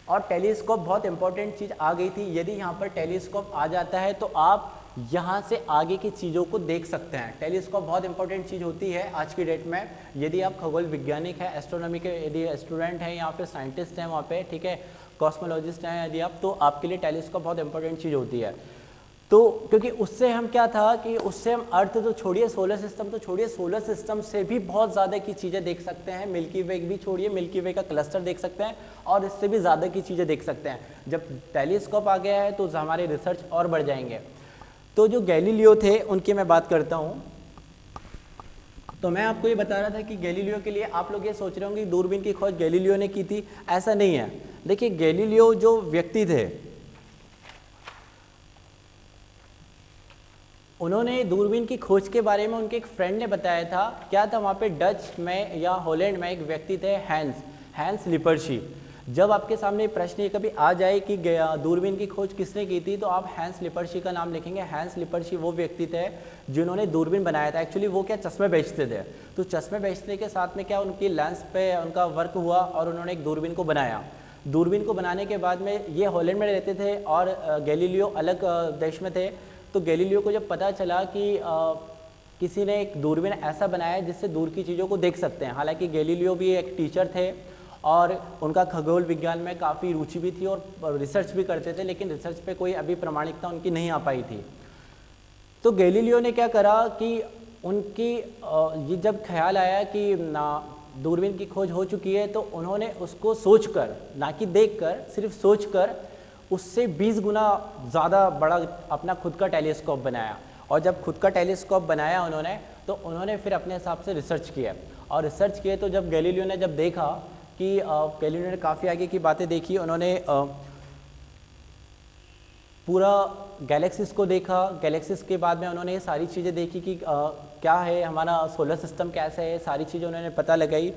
और टेलीस्कोप बहुत इंपॉर्टेंट चीज़ आ गई थी। यदि यहाँ पर टेलीस्कोप आ जाता है तो आप यहाँ से आगे की चीज़ों को देख सकते हैं। टेलीस्कोप बहुत इंपॉर्टेंट चीज़ होती है आज की डेट में। यदि आप खगोल वैज्ञानिक हैं, एस्ट्रोनॉमी के यदि स्टूडेंट हैं या फिर साइंटिस्ट हैं वहाँ पे, ठीक है, कॉस्मोलॉजिस्ट हैं यदि आप, तो आपके लिए टेलीस्कोप बहुत इंपॉर्टेंट चीज़ होती है। तो क्योंकि उससे हम क्या था कि उससे हम अर्थ तो छोड़िए, सोलर सिस्टम तो छोड़िए, सोलर सिस्टम से भी बहुत ज़्यादा की चीज़ें देख सकते हैं। मिल्की वे भी छोड़िए, मिल्की वे का क्लस्टर देख सकते हैं और इससे भी ज़्यादा की चीज़ें देख सकते हैं। जब टेलीस्कोप आ गया है तो हमारे रिसर्च और बढ़ जाएंगे। तो जो गैलीलियो थे उनकी मैं बात करता हूँ। तो मैं आपको ये बता रहा था कि गैलीलियो के लिए आप लोग ये सोच रहे होंगे दूरबीन की खोज गैलीलियो ने की थी, ऐसा नहीं है। देखिए गैलीलियो जो व्यक्ति थे, उन्होंने दूरबीन की खोज के बारे में उनके एक फ्रेंड ने बताया था। क्या था वहाँ पे डच में या हॉलैंड में एक व्यक्ति थे हैंस लिपर्शी। जब आपके सामने प्रश्न ये कभी आ जाए कि दूरबीन की खोज किसने की थी, तो आप हैंस लिपर्शी का नाम लिखेंगे। हैंस लिपर्शी वो व्यक्ति थे जिन्होंने दूरबीन बनाया था। एक्चुअली वो क्या चश्मे बेचते थे, तो चश्मे बेचने के साथ में क्या उनकी लेंस पे उनका वर्क हुआ और उन्होंने एक दूरबीन को बनाया। दूरबीन को बनाने के बाद में ये हॉलैंड में रहते थे और गैलीलियो अलग देश में थे। तो गैलीलियो को जब पता चला कि किसी ने एक दूरबीन ऐसा बनाया है जिससे दूर की चीज़ों को देख सकते हैं। हालांकि गैलीलियो भी एक टीचर थे और उनका खगोल विज्ञान में काफ़ी रुचि भी थी और रिसर्च भी करते थे, लेकिन रिसर्च पे कोई अभी प्रामाणिकता उनकी नहीं आ पाई थी। तो गैलीलियो ने क्या करा कि उनकी ये जब ख्याल आया कि दूरबीन की खोज हो चुकी है, तो उन्होंने उसको सोचकर, ना कि देखकर, सिर्फ सोचकर उससे 20 गुना ज़्यादा बड़ा अपना खुद का टेलीस्कोप बनाया। और जब खुद का टेलीस्कोप बनाया उन्होंने, तो उन्होंने फिर अपने हिसाब से रिसर्च किया और रिसर्च किए। तो जब गैलीलियो ने जब देखा कि गैलीलियो ने काफ़ी आगे की बातें देखी, उन्होंने पूरा गैलेक्सीज को देखा। गैलेक्सीज के बाद में उन्होंने ये सारी चीज़ें देखी कि क्या है, हमारा सोलर सिस्टम कैसे है, सारी चीज़ें उन्होंने पता लगाई।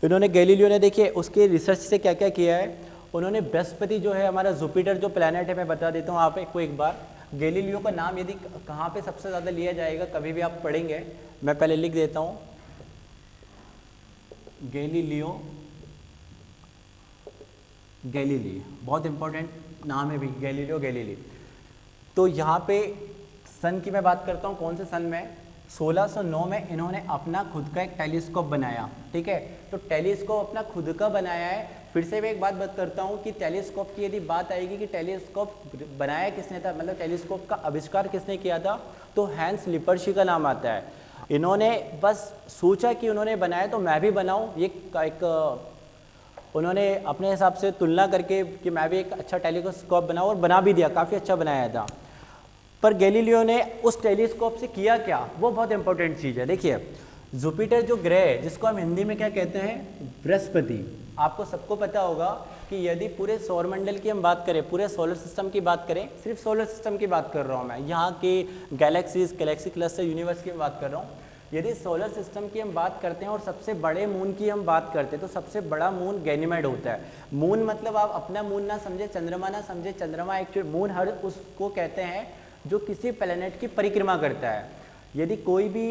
इन्होंने गैलीलियो ने देखिए उसके रिसर्च से क्या क्या किया है। उन्होंने बृहस्पति जो है हमारा जुपिटर जो प्लैनेट है, मैं बता देता हूँ आपको एक बार। गैलीलियो का नाम यदि कहाँ पे सबसे ज़्यादा लिया जाएगा, कभी भी आप पढ़ेंगे, मैं पहले लिख देता हूँ गैलीलियो गैलीली, बहुत इंपॉर्टेंट नाम है भी, गैलीलियो गैलीली। तो यहाँ पे सन की मैं बात करता हूँ, कौन से सन में, 1609 में इन्होंने अपना खुद का एक टेलीस्कोप बनाया। ठीक है, तो टेलीस्कोप अपना खुद का बनाया है। फिर से मैं एक बात करता हूँ कि टेलीस्कोप की यदि बात आएगी कि टेलीस्कोप बनाया किसने था, मतलब टेलीस्कोप का आविष्कार किसने किया था, तो हैंस लिपर्शी का नाम आता है। इन्होंने बस सोचा कि उन्होंने बनाया तो मैं भी बनाऊँ, ये एक उन्होंने अपने हिसाब से तुलना करके कि मैं भी एक अच्छा टेलीस्कोप बनाऊँ, और बना भी दिया, काफ़ी अच्छा बनाया था। पर गैलीलियो ने उस टेलीस्कोप से किया क्या, वो बहुत इंपॉर्टेंट चीज़ है। देखिए जुपिटर जो ग्रह है, जिसको हम हिंदी में क्या कहते हैं, बृहस्पति, आपको सबको पता होगा कि यदि पूरे सौरमंडल की हम बात करें, पूरे सोलर सिस्टम की बात करें, सिर्फ सोलर सिस्टम की बात कर रहा हूँ मैं, यहाँ के गैलेक्सीज, गैलेक्सी क्लस्टर, यूनिवर्स की बात कर रहा हूँ। यदि सोलर सिस्टम की हम बात करते हैं और सबसे बड़े मून की हम बात करते हैं, तो सबसे बड़ा मून गैनीमेड होता है। मून मतलब आप अपना मून ना समझे, चंद्रमा ना समझे, चंद्रमा एक्चुअली मून हर उसको कहते हैं जो किसी प्लेनेट की परिक्रमा करता है। यदि कोई भी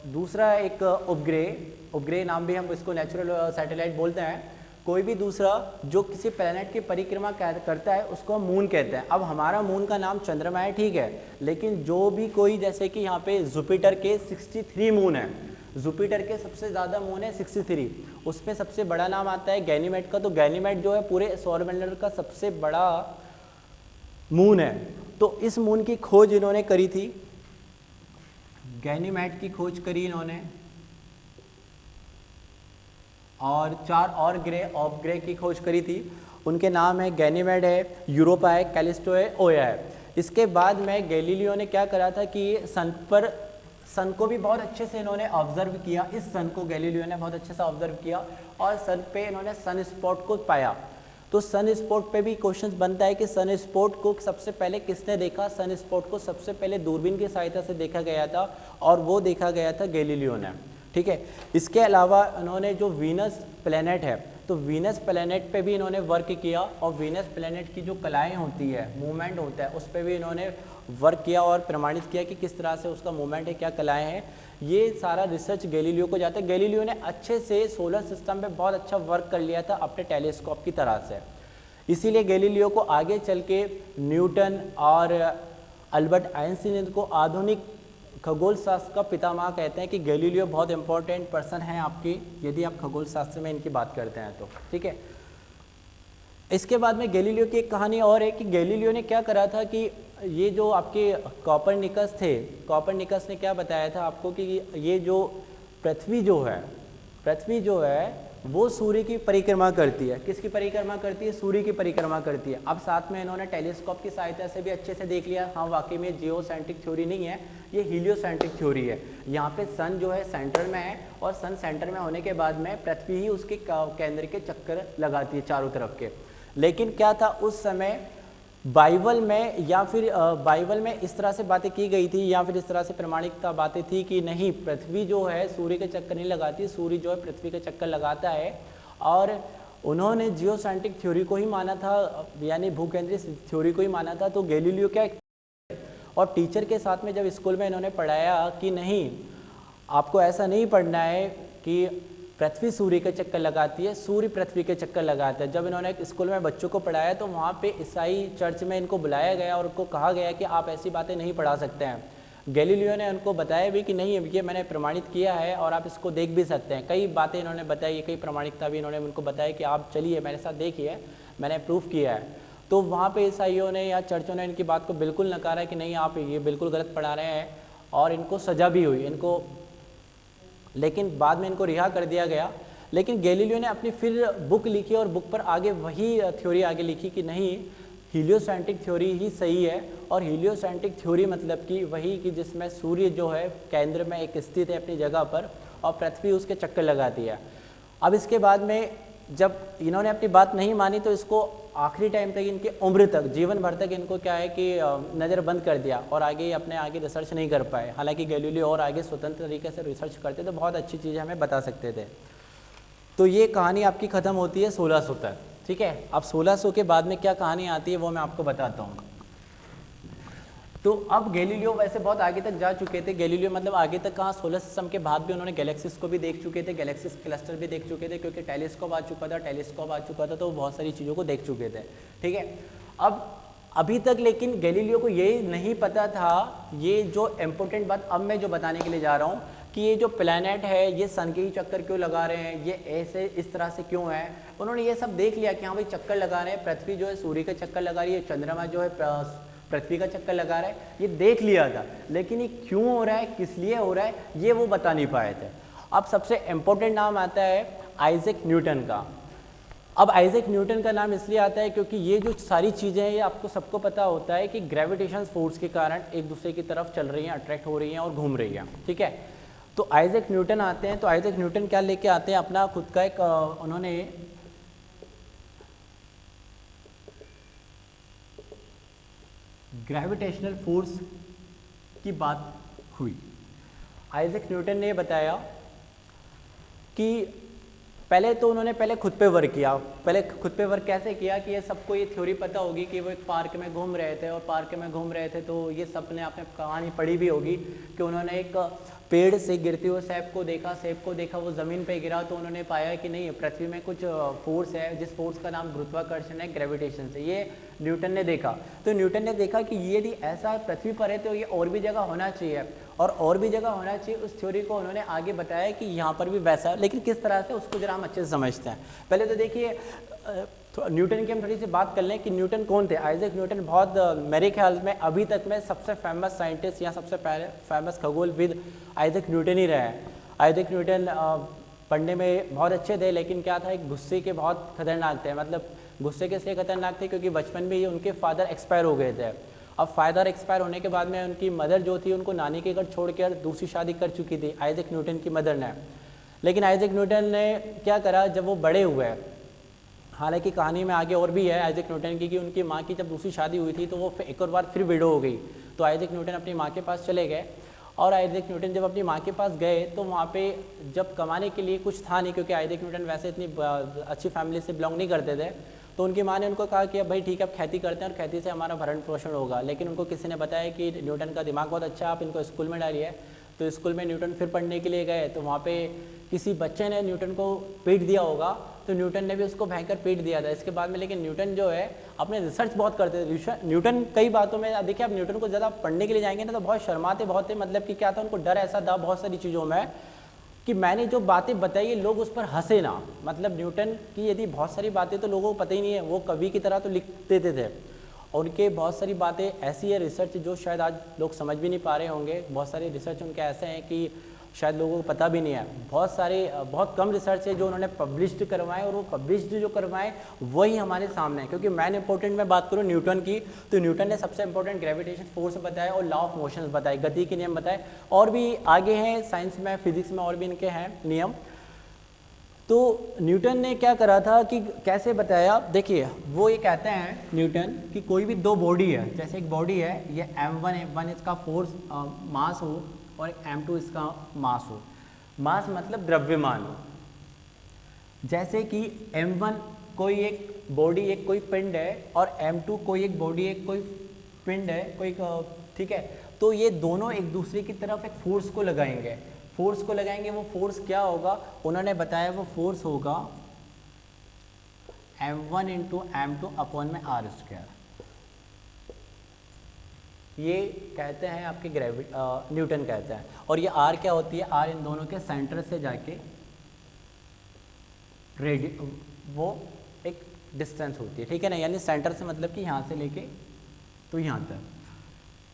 दूसरा एक उपग्रह नाम भी हम इसको नेचुरल सैटेलाइट बोलते हैं, कोई भी दूसरा जो किसी प्लेनेट की परिक्रमा करता है उसको हम मून कहते हैं। अब हमारा मून का नाम चंद्रमा है, ठीक है, लेकिन जो भी कोई, जैसे कि यहाँ पे जुपिटर के 63 मून है, जुपिटर के सबसे ज़्यादा मून है 63, उसमें सबसे बड़ा नाम आता है गैनीमेड का। तो गैनीमेड जो है पूरे सौरमंडल का सबसे बड़ा मून है। तो इस मून की खोज इन्होंने करी थी, गैनीमेड की खोज करी इन्होंने, और 4 और ग्रह उपग्रह की खोज करी थी। उनके नाम है गैनीमेड है, यूरोपा है, कैलिस्टो है, ओया है। इसके बाद में गैलीलियो ने क्या करा था कि सन को भी बहुत अच्छे से इन्होंने ऑब्जर्व किया। इस सन को गैलीलियो ने बहुत अच्छे से ऑब्जर्व किया और सन पे इन्होंने सन स्पॉट को पाया। तो सन स्पॉट पे भी क्वेश्चन बनता है कि सन स्पॉट को सबसे पहले किसने देखा। सन स्पॉट को सबसे पहले दूरबीन की सहायता से देखा गया था और वो देखा गया था गैलीलियो ने। ठीक है, इसके अलावा इन्होंने जो वीनस प्लेनेट है, तो वीनस प्लेनेट पे भी इन्होंने वर्क किया और वीनस प्लेनेट की जो कलाएं होती है, मूवमेंट होता है, उस पर भी इन्होंने वर्क किया और प्रमाणित किया कि किस तरह से उसका मूवमेंट है, क्या कलाएं हैं। ये सारा रिसर्च गैलीलियो को जाता है। गैलीलियो ने अच्छे से सोलर सिस्टम पे बहुत अच्छा वर्क कर लिया था अपने टेलीस्कोप की तरह से। इसीलिए गैलीलियो को आगे चल के न्यूटन और अल्बर्ट आइंस्टीन को आधुनिक खगोल शास्त्र का पितामह कहते हैं कि गैलीलियो बहुत इंपॉर्टेंट पर्सन है आपकी, यदि आप खगोल शास्त्र में इनकी बात करते हैं तो। ठीक है, इसके बाद में गैलीलियो की एक कहानी और है कि गैलीलियो ने क्या करा था कि ये जो आपके कॉपरनिकस थे, कॉपरनिकस ने क्या बताया था आपको कि ये जो पृथ्वी जो है वो सूर्य की परिक्रमा करती है। किसकी परिक्रमा करती है? सूर्य की परिक्रमा करती है। अब साथ में इन्होंने टेलीस्कोप की सहायता से भी अच्छे से देख लिया, हाँ वाकई में जियोसेंट्रिक थ्योरी नहीं है, ये हीलियोसेंट्रिक थ्योरी है। यहाँ पे सन जो है सेंटर में है और सन सेंटर में होने के बाद में पृथ्वी ही उसके केंद्र के चक्कर लगाती है चारों तरफ के। लेकिन क्या था उस समय बाइबल में या फिर बाइबल में इस तरह से बातें की गई थी या फिर इस तरह से प्रमाणिकता बातें थी कि नहीं, पृथ्वी जो है सूर्य के चक्कर नहीं लगाती, सूर्य जो है पृथ्वी के चक्कर लगाता है। और उन्होंने जियोसेंट्रिक थ्योरी को ही माना था, यानी भूकेंद्रित थ्योरी को ही माना था। तो गैलीलियो क्या, और टीचर के साथ में जब स्कूल में इन्होंने पढ़ाया कि नहीं, आपको ऐसा नहीं पढ़ना है कि पृथ्वी सूर्य के चक्कर लगाती है, सूर्य पृथ्वी के चक्कर लगाता है। जब इन्होंने स्कूल में बच्चों को पढ़ाया तो वहाँ पे ईसाई चर्च में इनको बुलाया गया और उनको कहा गया कि आप ऐसी बातें नहीं पढ़ा सकते हैं। गैलीलियो ने उनको बताया भी कि नहीं, ये मैंने प्रमाणित किया है और आप इसको देख भी सकते हैं। कई बातें इन्होंने बताई, कई प्रमाणिकता भी इन्होंने उनको बताया कि आप चलिए मेरे साथ देखिए, मैंने प्रूफ किया है। तो वहाँ पे ईसाइयों ने या चर्चों ने इनकी बात को बिल्कुल नकारा कि नहीं, आप ये बिल्कुल गलत पढ़ा रहे हैं, और इनको सज़ा भी हुई इनको, लेकिन बाद में इनको रिहा कर दिया गया। लेकिन गैलीलियो ने अपनी फिर बुक लिखी और बुक पर आगे वही थ्योरी आगे लिखी कि नहीं, हीलियोसेंट्रिक थ्योरी ही सही है। और हीलियोसेंट्रिक थ्योरी मतलब कि वही कि जिसमें सूर्य जो है केंद्र में एक स्थित है अपनी जगह पर और पृथ्वी उसके चक्कर लगाती है। अब इसके बाद में जब इन्होंने अपनी बात नहीं मानी तो इसको आखिरी टाइम तक, इनके उम्र तक, जीवन भर तक इनको क्या है कि नज़र बंद कर दिया और आगे अपने आगे रिसर्च नहीं कर पाए। हालांकि गैलीलियो और आगे स्वतंत्र तरीके से रिसर्च करते तो बहुत अच्छी चीज़ें हमें बता सकते थे। तो ये कहानी आपकी ख़त्म होती है 1600 तक, ठीक है। अब 1600 के बाद में क्या कहानी आती है वो मैं आपको बताता हूँ। तो अब गैलीलियो वैसे बहुत आगे तक जा चुके थे। गैलीलियो मतलब आगे तक कहाँ, सोलर सिस्टम के बाद भी उन्होंने गैलेक्सीज को भी देख चुके थे, गैलेक्सीज क्लस्टर भी देख चुके थे, क्योंकि टेलीस्कोप आ चुका था, तो बहुत सारी चीज़ों को देख चुके थे, ठीक है। अब अभी तक लेकिन गैलीलियो को ये नहीं पता था, ये जो इम्पोर्टेंट बात अब मैं जो बताने के लिए जा रहा हूँ कि ये जो प्लैनेट है ये सन के ही चक्कर क्यों लगा रहे हैं, ये ऐसे इस तरह से क्यों है। उन्होंने ये सब देख लिया कि हाँ भाई चक्कर लगा रहे हैं, पृथ्वी जो है सूर्य का चक्कर लगा रही है, चंद्रमा जो है पृथ्वी का चक्कर लगा रहा है, ये देख लिया था। लेकिन ये क्यों हो रहा है, किस लिए हो रहा है, ये वो बता नहीं पाए थे। अब सबसे इम्पोर्टेंट नाम आता है आइजैक न्यूटन का। अब आइजैक न्यूटन का नाम इसलिए आता है क्योंकि ये जो सारी चीज़ें हैं ये आपको सबको पता होता है कि ग्रेविटेशन फोर्स के कारण एक दूसरे की तरफ चल रही हैं, अट्रैक्ट हो रही हैं और घूम रही हैं, ठीक है। तो आइजैक न्यूटन आते हैं, तो आइजैक न्यूटन क्या लेके आते हैं, अपना खुद का एक उन्होंने ग्रेविटेशनल फोर्स की बात हुई। आइजैक न्यूटन ने बताया कि पहले तो उन्होंने खुद पे वर्क किया। पहले खुद पे वर्क कैसे किया कि ये सबको ये थ्योरी पता होगी कि वो एक पार्क में घूम रहे थे, और पार्क में घूम रहे थे तो ये सबने आपने कहानी पढ़ी भी होगी कि उन्होंने एक पेड़ से गिरते हुए सेब को देखा, वो ज़मीन पे गिरा तो उन्होंने पाया कि नहीं, पृथ्वी में कुछ फोर्स है, जिस फोर्स का नाम गुरुत्वाकर्षण है, ग्रेविटेशन से। ये न्यूटन ने देखा। तो न्यूटन ने देखा कि यदि ऐसा पृथ्वी पर है तो ये और भी जगह होना चाहिए, और भी जगह होना चाहिए। उस थ्योरी को उन्होंने आगे बताया कि यहाँ पर भी वैसा है, लेकिन किस तरह से, उसको जरा हम अच्छे से समझते हैं। पहले तो देखिए न्यूटन की हम थोड़ी सी बात कर लें कि न्यूटन कौन थे। आइजैक न्यूटन बहुत मेरे ख्याल में अभी तक में सबसे फेमस साइंटिस्ट या सबसे फेमस खगोलविद आइजैक न्यूटन ही रहे हैं। आइजैक न्यूटन पढ़ने में बहुत अच्छे थे, लेकिन क्या था, एक गुस्से के बहुत खतरनाक थे। मतलब गुस्से के इसलिए खतरनाक थे क्योंकि बचपन में ही उनके फादर एक्सपायर हो गए थे। अब फादर एक्सपायर होने के बाद में उनकी मदर जो थी उनको नानी के घर छोड़ कर दूसरी शादी कर चुकी थी आइजैक न्यूटन की मदर ने। लेकिन आइजैक न्यूटन ने क्या करा, जब वो बड़े हुए, हालांकि कहानी में आगे और भी है आइजैक न्यूटन की कि उनकी माँ की जब दूसरी शादी हुई थी तो वो एक और बार फिर विडो हो गई। तो आइजैक न्यूटन अपनी माँ के पास चले गए, और आइजैक न्यूटन जब अपनी माँ के पास गए तो वहाँ पे जब कमाने के लिए कुछ था नहीं, क्योंकि आइजैक न्यूटन वैसे इतनी अच्छी फैमिली से बिलोंग नहीं करते थे। तो उनकी माँ ने उनको कहा कि अब भाई ठीक है, अब खेती करते हैं और खेती से हमारा भरण पोषण होगा। लेकिन उनको किसी ने बताया कि न्यूटन का दिमाग बहुत अच्छा है, आप इनको स्कूल में डालिए। तो स्कूल में न्यूटन फिर पढ़ने के लिए गए, तो वहाँ पे किसी बच्चे ने न्यूटन को पीट दिया होगा, तो न्यूटन ने भी उसको भयंकर पीट दिया था। इसके बाद में लेकिन न्यूटन जो है अपने रिसर्च बहुत करते थे। न्यूटन कई बातों में, देखिए आप न्यूटन को ज़्यादा पढ़ने के लिए जाएंगे ना तो बहुत शर्माते बहुत थे। मतलब कि क्या था, उनको डर ऐसा था बहुत सारी चीज़ों में कि मैंने जो बातें बताई लोग उस पर हंसे ना। मतलब न्यूटन की यदि बहुत सारी बातें तो लोगों को पता ही नहीं है, वो कवि की तरह तो लिख देते थे, और उनके बहुत सारी बातें ऐसी है रिसर्च जो शायद आज लोग समझ भी नहीं पा रहे होंगे। बहुत सारे रिसर्च उनके ऐसे हैं कि शायद लोगों को पता भी नहीं है। बहुत कम रिसर्च है जो उन्होंने पब्लिश्ड करवाए, और वो पब्लिश्ड जो करवाए वही हमारे सामने है। क्योंकि मैन इंपॉर्टेंट में बात करूँ न्यूटन की, तो न्यूटन ने सबसे इंपॉर्टेंट ग्रेविटेशन फोर्स बताया और लॉ ऑफ मोशंस बताए, गति के नियम बताए। और भी आगे हैं साइंस में, फिजिक्स में और भी इनके हैं नियम। तो न्यूटन ने क्या करा था कि कैसे बताया, देखिए वो ये कहते हैं न्यूटन कि कोई भी दो बॉडी है, जैसे एक बॉडी है ये m1 इसका फोर्स मास हो और m2 इसका मास हो। मास मतलब द्रव्यमान हो। जैसे कि m1 कोई एक बॉडी एक कोई पिंड है और m2 कोई एक बॉडी एक कोई पिंड है कोई, ठीक है। तो ये दोनों एक दूसरे की तरफ एक फोर्स को लगाएंगे, फोर्स को लगाएंगे। वो फोर्स क्या होगा उन्होंने बताया, वो फोर्स होगा m1 इंटू m2 अपॉन में r स्क्वायर। ये कहते हैं आपके न्यूटन कहते हैं। और ये r क्या होती है, r इन दोनों के सेंटर से जाके वो एक डिस्टेंस होती है, ठीक है ना, यानी सेंटर से मतलब कि यहाँ से लेके तो यहाँ तक।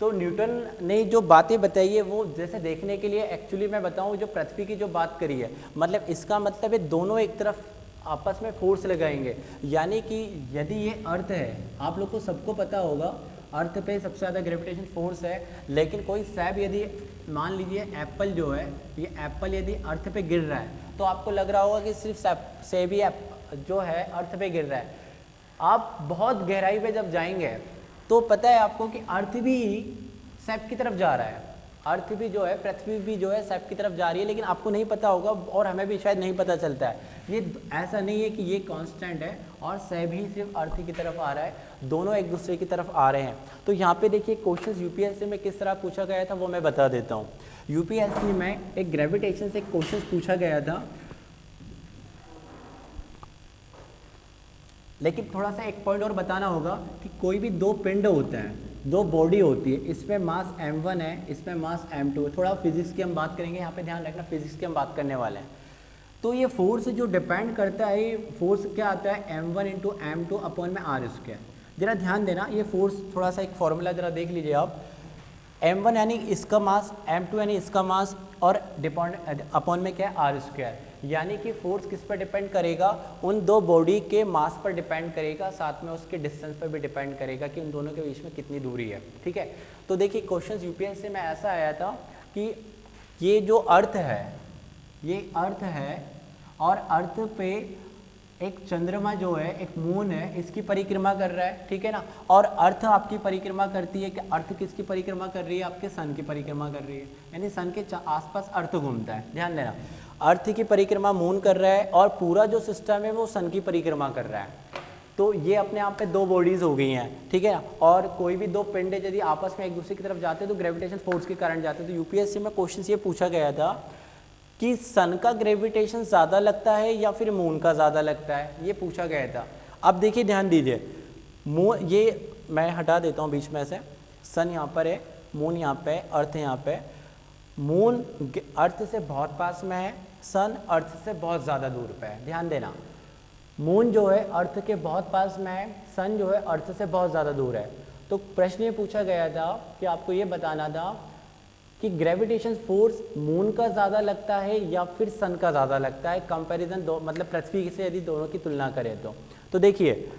तो न्यूटन ने जो बातें बताई है वो जैसे देखने के लिए, एक्चुअली मैं बताऊँ जो पृथ्वी की जो बात करी है, मतलब इसका मतलब है दोनों एक तरफ आपस में फोर्स लगाएंगे। यानी कि यदि ये अर्थ है, आप लोग को सबको पता होगा अर्थ पे सबसे ज़्यादा ग्रेविटेशन फोर्स है, लेकिन कोई सेब यदि मान लीजिए एप्पल जो है, ये एप्पल यदि अर्थ पे गिर रहा है तो आपको लग रहा होगा कि सिर्फ सेब ही जो है अर्थ पे गिर रहा है। आप बहुत गहराई पे जब जाएंगे तो पता है आपको कि अर्थ भी सेब की तरफ जा रहा है, अर्थ भी जो है, पृथ्वी भी जो है सेब की तरफ जा रही है, लेकिन आपको नहीं पता होगा और हमें भी शायद नहीं पता चलता है। ये ऐसा नहीं है कि ये कांस्टेंट है और सेब ही सिर्फ अर्थ की तरफ आ रहा है, दोनों एक दूसरे की तरफ आ रहे हैं। तो यहाँ पे देखिए क्वेश्चन यूपीएससी में किस तरह पूछा गया था वो मैं बता देता हूँ। यूपीएससी में एक ग्रेविटेशन से क्वेश्चन पूछा गया था, लेकिन थोड़ा सा एक पॉइंट और बताना होगा कि कोई भी दो पिंड होते हैं, दो बॉडी होती है, इसमें मास m1 है, इसमें मास m2 है। थोड़ा फिजिक्स की हम बात करेंगे, यहाँ पे ध्यान रखना फिजिक्स की हम बात करने वाले हैं। तो ये फोर्स जो डिपेंड करता है, ये फोर्स क्या आता है m1 इंटू m2 अपॉन में r स्क्वायर। जरा ध्यान देना, ये फोर्स थोड़ा सा एक फॉर्मूला जरा देख लीजिए आप। m1 यानी इसका मास, m2 यानी इसका मास और डिपेंड अपॉन में क्या है r स्क्वायर। यानी कि फोर्स किस पर डिपेंड करेगा, उन दो बॉडी के मास पर डिपेंड करेगा, साथ में उसके डिस्टेंस पर भी डिपेंड करेगा कि उन दोनों के बीच में कितनी दूरी है, ठीक है। तो देखिए क्वेश्चन यूपीएससी में ऐसा आया था कि ये जो अर्थ है, ये अर्थ है और अर्थ पे एक चंद्रमा जो है, एक मून है, इसकी परिक्रमा कर रहा है, ठीक है ना। और अर्थ आपकी परिक्रमा करती है कि अर्थ किसकी परिक्रमा कर रही है, आपके सन की परिक्रमा कर रही है, यानी सन के आसपास अर्थ घूमता है। ध्यान देना, अर्थ की परिक्रमा मून कर रहा है और पूरा जो सिस्टम है वो सन की परिक्रमा कर रहा है। तो ये अपने आप पे दो बॉडीज हो गई हैं, ठीक है। और कोई भी दो पिंड यदि आपस में एक दूसरे की तरफ जाते हैं तो ग्रेविटेशन फोर्स के कारण जाते हैं। तो यूपीएससी में क्वेश्चन ये पूछा गया था कि सन का ग्रेविटेशन ज़्यादा लगता है या फिर मून का ज़्यादा लगता है, ये पूछा गया था। अब देखिए ध्यान दीजिए, ये मैं हटा देता हूँ बीच में से, सन यहाँ पर है, मून यहाँ पे है, अर्थ यहाँ पे। मून अर्थ से बहुत पास में है, सन अर्थ से बहुत ज़्यादा दूर पे है। ध्यान देना, मून जो है अर्थ के बहुत पास में है, सन जो है अर्थ से बहुत ज़्यादा दूर है। तो प्रश्न ये पूछा गया था कि आपको ये बताना था कि ग्रेविटेशन फोर्स मून का ज़्यादा लगता है या फिर सन का ज़्यादा लगता है, कंपैरिजन दो, मतलब पृथ्वी से यदि दोनों की तुलना करें तो देखिए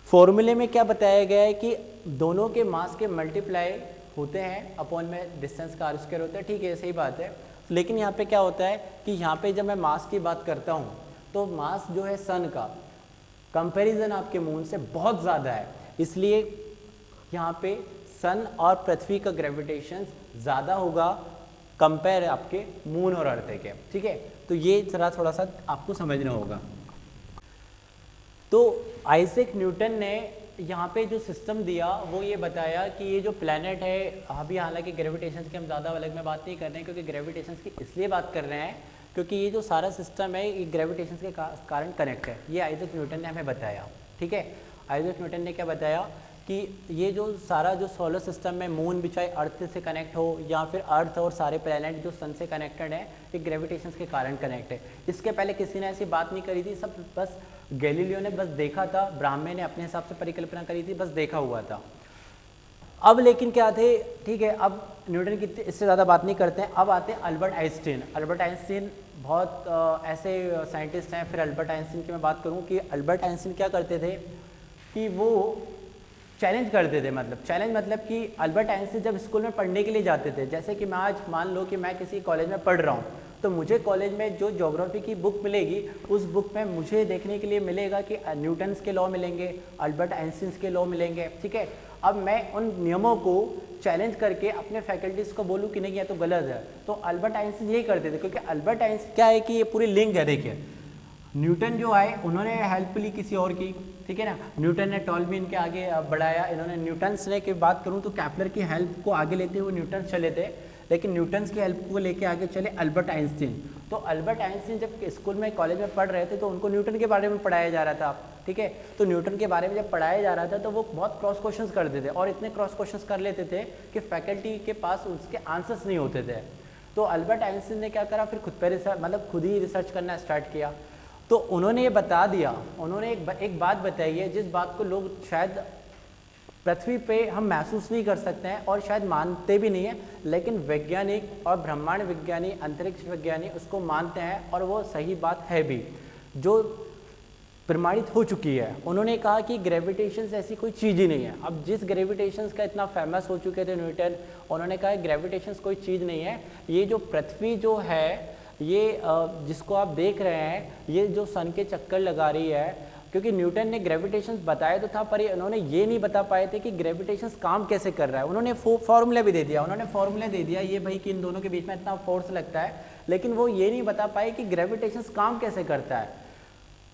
फॉर्मूले में क्या बताया गया है कि दोनों के मास के मल्टीप्लाई होते हैं अपॉन में डिस्टेंस का r स्क्वायर होता है, ठीक है, सही बात है। लेकिन यहाँ पे क्या होता है कि यहाँ पे जब मैं मास की बात करता हूँ तो मास जो है सन का कंपैरिजन आपके मून से बहुत ज़्यादा है, इसलिए यहाँ पे सन और पृथ्वी का ग्रेविटेशन ज़्यादा होगा कंपेयर आपके मून और अर्थ के, ठीक है। तो ये जरा थोड़ा सा आपको समझना होगा। तो आइजैक न्यूटन ने यहाँ पे जो सिस्टम दिया वो ये बताया कि ये जो प्लैनेट है, अभी हालांकि ग्रेविटेशन की हम ज़्यादा अलग में बात नहीं कर रहे हैं, क्योंकि ग्रेविटेशन की इसलिए बात कर रहे हैं क्योंकि ये जो सारा सिस्टम है ये ग्रेविटेशन के कारण कनेक्ट है। ये आइजैक न्यूटन ने हमें बताया, ठीक है। आइजैक न्यूटन ने क्या बताया कि ये जो सारा जो सोलर सिस्टम में मून भी चाहे अर्थ से कनेक्ट हो या फिर अर्थ और सारे प्लैनेट जो सन से कनेक्टेड है, ये ग्रेविटेशन के कारण कनेक्ट है। इसके पहले किसी ने ऐसी बात नहीं करी थी, सब बस गैलीलियो ने बस देखा था, ब्राह्मे ने अपने हिसाब से परिकल्पना करी थी, बस देखा हुआ था। अब लेकिन क्या थे, ठीक है, अब न्यूटन की इससे ज़्यादा बात नहीं करते हैं। अब आते हैं अल्बर्ट आइंस्टीन। अल्बर्ट आइंस्टीन बहुत ऐसे साइंटिस्ट हैं। फिर अल्बर्ट आइंस्टीन की मैं बात करूं कि अल्बर्ट आइंस्टीन क्या करते थे कि वो चैलेंज करते थे, मतलब चैलेंज मतलब कि अल्बर्ट आइंस्टीन जब स्कूल में पढ़ने के लिए जाते थे, जैसे कि मैं आज मान लो कि मैं किसी कॉलेज में पढ़ रहा हूँ, तो मुझे कॉलेज में जो ज्योग्राफी की बुक मिलेगी उस बुक में मुझे देखने के लिए मिलेगा कि न्यूटन्स के लॉ मिलेंगे, अल्बर्ट आइंस्टीन के लॉ मिलेंगे, ठीक है। अब मैं उन नियमों को चैलेंज करके अपने फैकल्टीज़ को बोलूँ कि नहीं यह तो गलत है, तो अल्बर्ट आइंस्टीन यही करते थे, क्योंकि अल्बर्ट आइंस्टीन क्या है कि ये पूरी लिंक है। देखिए न्यूटन जो आए उन्होंने हेल्प ली किसी और की, ठीक है ना, न्यूटन ने टॉल्मी इनके आगे बढ़ाया, इन्होंने न्यूटन्स ने की बात करूँ तो कैपलर की हेल्प को आगे लेते हुए न्यूटन्स चले थे, लेकिन न्यूटन्स की हेल्प को लेके आगे चले अल्बर्ट आइंस्टीन। तो अल्बर्ट आइंस्टीन जब स्कूल में कॉलेज में पढ़ रहे थे तो उनको न्यूटन के बारे में पढ़ाया जा रहा था, ठीक है। तो न्यूटन के बारे में जब पढ़ाया जा रहा था तो वो बहुत क्रॉस क्वेश्चंस करते थे और इतने क्रॉस क्वेश्चंस कर लेते थे कि फैकल्टी के पास उसके आंसर्स नहीं होते थे। तो अल्बर्ट आइंस्टीन ने क्या करा, फिर खुद पे रिसर्च मतलब खुद ही रिसर्च करना स्टार्ट किया। तो उन्होंने ये बता दिया, उन्होंने एक बात बताई है जिस बात को लोग शायद पृथ्वी पे हम महसूस नहीं कर सकते हैं और शायद मानते भी नहीं है, लेकिन वैज्ञानिक और ब्रह्मांड विज्ञानी, अंतरिक्ष विज्ञानी उसको मानते हैं और वो सही बात है भी, जो प्रमाणित हो चुकी है। उन्होंने कहा कि ग्रेविटेशन ऐसी कोई चीज़ ही नहीं है। अब जिस ग्रेविटेशन का इतना फेमस हो चुके थे न्यूटन, उन्होंने कहा ग्रेविटेशन कोई चीज़ नहीं है, ये जो पृथ्वी जो है ये जिसको आप देख रहे हैं ये जो सन के चक्कर लगा रही है, क्योंकि न्यूटन ने ग्रेविटेशन बताया तो था पर उन्होंने ये नहीं बता पाए थे कि ग्रेविटेशन काम कैसे कर रहा है। उन्होंने फॉर्मूला भी दे दिया, उन्होंने फॉर्मूला दे दिया ये भाई कि इन दोनों के बीच में इतना फोर्स लगता है, लेकिन वो ये नहीं बता पाए कि ग्रेविटेशन काम कैसे करता है।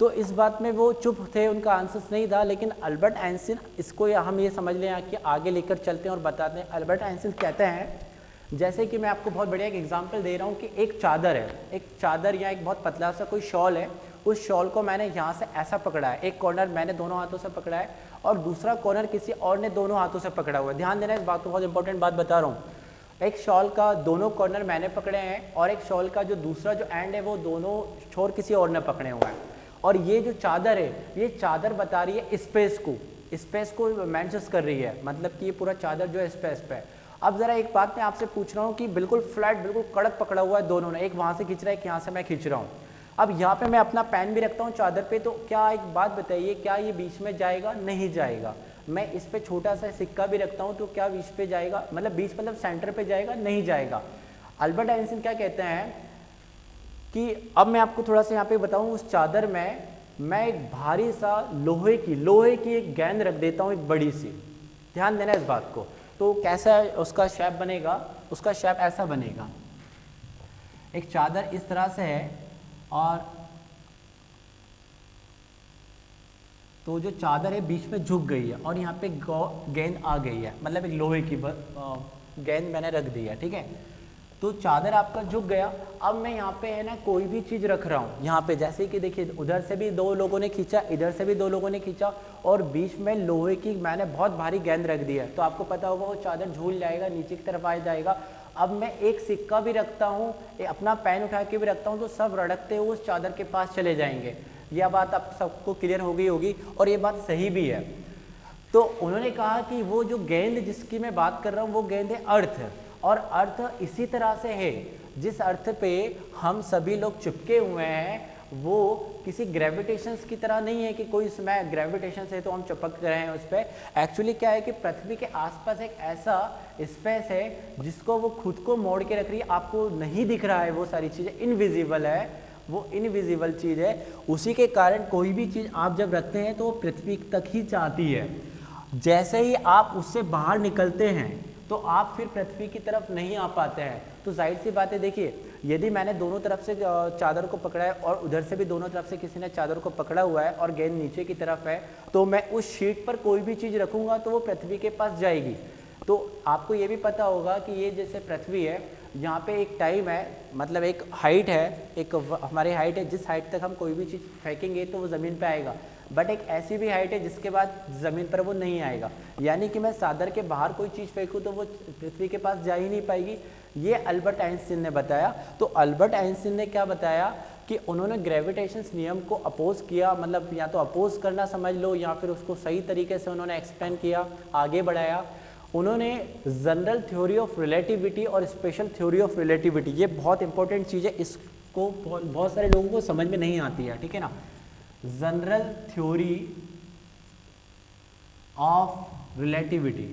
तो इस बात में वो चुप थे, उनका आंसर नहीं था। लेकिन अल्बर्ट आइंस्टीन, इसको हम ये समझ लें कि आगे लेकर चलते हैं और बताते हैं। अल्बर्ट आइंस्टीन कहते हैं, जैसे कि मैं आपको बहुत बढ़िया एक एग्जांपल दे रहा हूँ कि एक चादर है, एक चादर या एक बहुत पतला सा कोई शॉल है, उस शॉल को मैंने यहाँ से ऐसा पकड़ा है, एक कॉर्नर मैंने दोनों हाथों से पकड़ा है और दूसरा कॉर्नर किसी और ने दोनों हाथों से पकड़ा हुआ है। ध्यान देना, इस बात को बहुत इंपॉर्टेंट बात बता रहा हूँ। एक शॉल का दोनों कॉर्नर मैंने पकड़े हैं और एक शॉल का जो दूसरा जो एंड है वो दोनों छोर किसी और ने पकड़े हुए हैं। और ये जो चादर है, ये चादर बता रही है स्पेस को मैनेज कर रही है, मतलब कि ये पूरा चादर जो है स्पेस पे है। अब जरा एक बात मैं आपसे पूछ रहा हूँ कि बिल्कुल फ्लैट, बिल्कुल कड़क पकड़ा हुआ है दोनों ने, एक वहाँ से खींच रहा है, एक यहाँ से मैं खींच रहा हूँ। अब यहाँ पे मैं अपना पेन भी रखता हूँ चादर पे, तो क्या एक बात बताइए, क्या ये बीच में जाएगा? नहीं जाएगा। मैं इस पे छोटा सा सिक्का भी रखता हूँ तो क्या बीच पे जाएगा? मतलब बीच मतलब सेंटर पे जाएगा? नहीं जाएगा। अल्बर्ट आइंस्टीन क्या कहते हैं कि अब मैं आपको थोड़ा सा यहाँ पे बताऊँ, उस चादर में मैं एक भारी सा लोहे की एक गेंद रख देता हूँ, एक बड़ी सी। ध्यान देना इस बात को। तो कैसा उसका शेप बनेगा? उसका शेप ऐसा बनेगा, एक चादर इस तरह से है और तो जो चादर है बीच में झुक गई है और यहाँ पे गेंद आ गई है, मतलब एक लोहे की गेंद मैंने रख दी है, ठीक है। तो चादर आपका झुक गया। अब मैं यहाँ पे है ना कोई भी चीज़ रख रहा हूँ यहाँ पे, जैसे कि देखिए उधर से भी दो लोगों ने खींचा, इधर से भी दो लोगों ने खींचा और बीच में लोहे की मैंने बहुत भारी गेंद रख दी है, तो आपको पता होगा वो चादर झूल जाएगा, नीचे की तरफ आ जाएगा। अब मैं एक सिक्का भी रखता हूँ, अपना पेन उठा के भी रखता हूँ, तो सब रड़कते हुए उस चादर के पास चले जाएंगे। यह बात आप सबको क्लियर हो गई होगी और ये बात सही भी है। तो उन्होंने कहा कि वो जो गेंद जिसकी मैं बात कर रहा हूँ वो गेंद है अर्थ, और अर्थ इसी तरह से है जिस अर्थ पे हम सभी लोग चिपके हुए हैं, वो किसी ग्रेविटेशन की तरह नहीं है कि कोई इसमें ग्रेविटेशन से तो हम चिपक रहे हैं उस पर। एक्चुअली क्या है कि पृथ्वी के आसपास एक ऐसा स्पेस है जिसको वो खुद को मोड़ के रख रही है, आपको नहीं दिख रहा है, वो सारी चीज़ें इनविजिबल है, वो इनविजिबल चीज़ है। उसी के कारण कोई भी चीज़ आप जब रखते हैं तो वो पृथ्वी तक ही जाती है। जैसे ही आप उससे बाहर निकलते हैं तो आप फिर पृथ्वी की तरफ नहीं आ पाते हैं। तो जाहिर सी बात है, देखिए यदि मैंने दोनों तरफ से चादर को पकड़ा है और उधर से भी दोनों तरफ से किसी ने चादर को पकड़ा हुआ है और गेंद नीचे की तरफ है, तो मैं उस शीट पर कोई भी चीज़ रखूंगा तो वो पृथ्वी के पास जाएगी। तो आपको ये भी पता होगा कि ये जैसे पृथ्वी है, यहाँ पे एक टाइम है, मतलब एक हाइट है, एक हमारी हाइट है, जिस हाइट तक हम कोई भी चीज़ फेंकेंगे तो वो ज़मीन पे आएगा, बट एक ऐसी भी हाइट है जिसके बाद ज़मीन पर वो नहीं आएगा। यानी कि मैं चादर के बाहर कोई चीज़ फेंकूँ तो वो पृथ्वी के पास जा ही नहीं पाएगी। ये अल्बर्ट आइंस्टीन ने बताया। तो अल्बर्ट आइंस्टीन ने क्या बताया कि उन्होंने ग्रेविटेशन नियम को अपोज किया, मतलब या तो अपोज करना समझ लो या फिर उसको सही तरीके से उन्होंने एक्सप्लेन किया, आगे बढ़ाया। उन्होंने जनरल थ्योरी ऑफ रिलेटिविटी और स्पेशल थ्योरी ऑफ रिलेटिविटी, ये बहुत इंपॉर्टेंट चीज़ है, इसको बहुत सारे लोगों को समझ में नहीं आती है, ठीक है ना। General theory of relativity,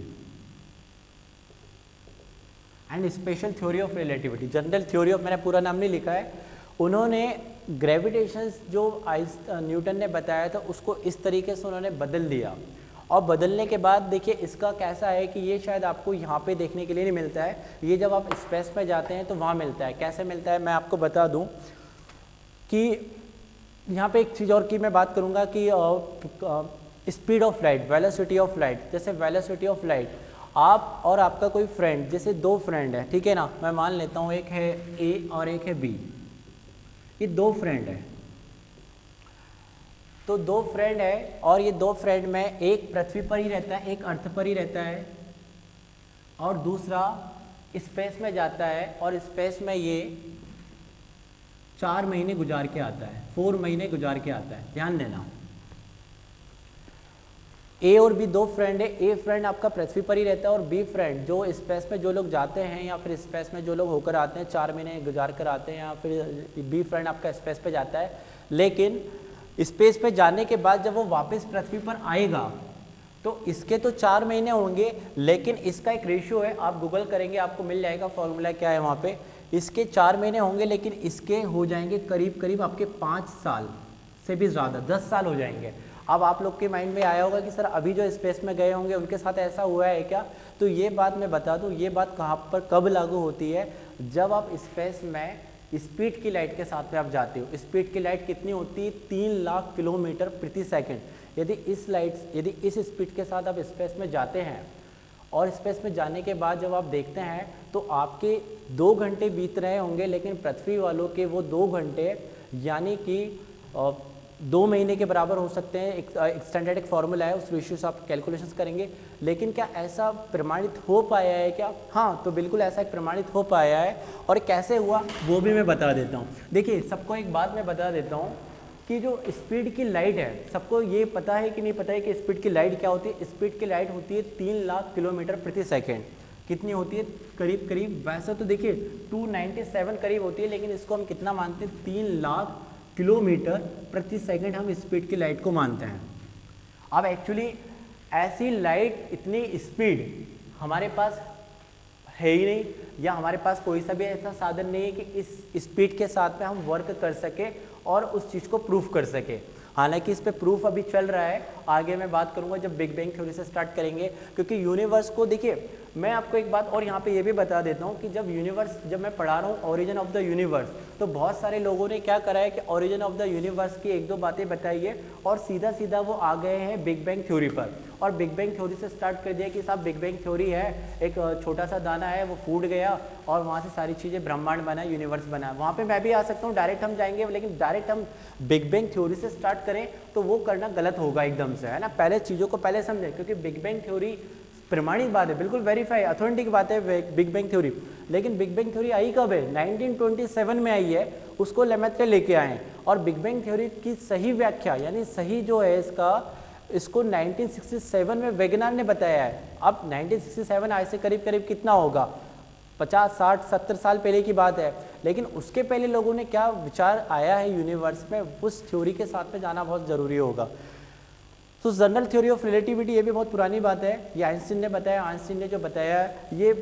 and special theory of relativity. General theory of, मैंने पूरा नाम नहीं लिखा है, उन्होंने ग्रेविटेशन जो न्यूटन ने बताया था उसको इस तरीके से उन्होंने बदल दिया, और बदलने के बाद देखिए इसका कैसा है कि ये शायद आपको यहाँ पे देखने के लिए नहीं मिलता है, ये जब आप स्पेस में जाते हैं तो वहाँ मिलता है। कैसे मिलता है मैं आपको बता दूँ कि यहाँ पे एक चीज़ और की मैं बात करूँगा कि speed of light, velocity of light. जैसे वेलोसिटी ऑफ लाइट, आप और आपका कोई फ्रेंड, जैसे दो फ्रेंड है, ठीक है ना, मैं मान लेता हूँ एक है ए और एक है बी, ये दो फ्रेंड है। तो दो फ्रेंड है और ये दो फ्रेंड में एक पृथ्वी पर ही रहता है, एक अर्थ पर ही रहता है, और दूसरा स्पेस में जाता है, और स्पेस में ये 4 महीने गुजार के आता है, 4 महीने गुजार के आता है। ध्यान देना, ए और बी दो फ्रेंड है। ए फ्रेंड आपका पृथ्वी पर ही रहता है, और बी फ्रेंड जो स्पेस में जो लोग जाते हैं या फिर स्पेस में जो लोग होकर आते हैं, 4 महीने गुजार कर आते हैं, या फिर बी फ्रेंड आपका स्पेस पे जाता है। लेकिन स्पेस पे जाने के बाद जब वो वापस पृथ्वी पर आएगा तो इसके तो 4 महीने होंगे, लेकिन इसका एक रेशियो है, आप गूगल करेंगे आपको मिल जाएगा, फॉर्मूला क्या है वहाँ पे। इसके 4 महीने होंगे, लेकिन इसके हो जाएंगे करीब करीब आपके 5 साल से भी ज़्यादा, 10 साल हो जाएंगे। अब आप लोग के माइंड में आया होगा कि सर अभी जो स्पेस में गए होंगे उनके साथ ऐसा हुआ है क्या? तो ये बात मैं बता दूं, ये बात कहाँ पर कब लागू होती है, जब आप स्पेस में स्पीड की लाइट के साथ में आप जाते हो। स्पीड की लाइट कितनी होती है? 3 लाख किलोमीटर प्रति सेकंड। यदि इस स्पीड के साथ आप स्पेस में जाते हैं, और स्पेस में जाने के बाद जब आप देखते हैं तो आपके 2 घंटे बीत रहे होंगे, लेकिन पृथ्वी वालों के वो 2 घंटे यानी कि 2 महीने के बराबर हो सकते हैं। एक स्टैंडर्ड एक फॉर्मूला है, उस रेशियो से आप कैलकुलेशंस करेंगे। लेकिन क्या ऐसा प्रमाणित हो पाया है क्या? हाँ, तो बिल्कुल ऐसा एक प्रमाणित हो पाया है। और कैसे हुआ वो भी मैं बता देता हूँ। देखिए, सबको एक बात मैं बता देता हूँ कि जो स्पीड की लाइट है, सबको ये पता है कि नहीं पता है कि स्पीड की लाइट क्या होती है? स्पीड की लाइट होती है 3 लाख किलोमीटर प्रति सेकेंड। कितनी होती है? करीब करीब, वैसे तो देखिए 297 करीब होती है, लेकिन इसको हम कितना मानते हैं? 3 लाख किलोमीटर प्रति सेकंड हम स्पीड की लाइट को मानते हैं। अब एक्चुअली ऐसी लाइट, इतनी स्पीड हमारे पास है ही नहीं, या हमारे पास कोई सा भी ऐसा साधन नहीं है कि इस स्पीड के साथ में हम वर्क कर सके और उस चीज़ को प्रूफ कर सके। हालांकि इस पे प्रूफ अभी चल रहा है, आगे मैं बात करूंगा जब बिग बैंग थ्योरी से स्टार्ट करेंगे। क्योंकि यूनिवर्स को देखिए, मैं आपको एक बात और यहाँ पे ये भी बता देता हूँ कि जब मैं पढ़ा रहा हूँ ओरिजिन ऑफ द यूनिवर्स, तो बहुत सारे लोगों ने क्या करा है कि ओरिजिन ऑफ द यूनिवर्स की 1-2 बातें बताई है और सीधा सीधा वो आ गए हैं बिग बैंग थ्योरी पर, और बिग बैंग थ्योरी से स्टार्ट कर दिया कि साहब बिग बैंग थ्योरी है, एक छोटा सा दाना है वो फूट गया और वहाँ से सारी चीज़ें, ब्रह्मांड बना, यूनिवर्स बना। वहाँ पे मैं भी आ सकता हूँ, डायरेक्ट हम जाएंगे, लेकिन डायरेक्ट हम बिग बैंग थ्योरी से स्टार्ट करें तो वो करना गलत होगा एकदम से, है ना। पहले चीज़ों को पहले समझें, क्योंकि बिग बैंग थ्योरी प्रमाणित बात है, बिल्कुल वेरीफाई ऑथेंटिक बात है बिग बैंग थ्योरी। लेकिन बिग बैंग थ्योरी आई कब है? 1927 में आई है, उसको लेमेत्रे लेके आए। और बिग बैंग थ्योरी की सही व्याख्या यानी सही जो है इसको 1967 में वैज्ञानिक ने बताया है। अब 1967 आज से करीब करीब कितना होगा? 50, 60, 70 साल पहले की बात है। लेकिन उसके पहले लोगों ने क्या विचार आया है यूनिवर्स में, उस थ्योरी के साथ में जाना बहुत ज़रूरी होगा। तो जनरल थ्योरी ऑफ रिलेटिविटी, ये भी बहुत पुरानी बात है, ये आइंस्टीन ने बताया। आइंस्टीन ने जो बताया ये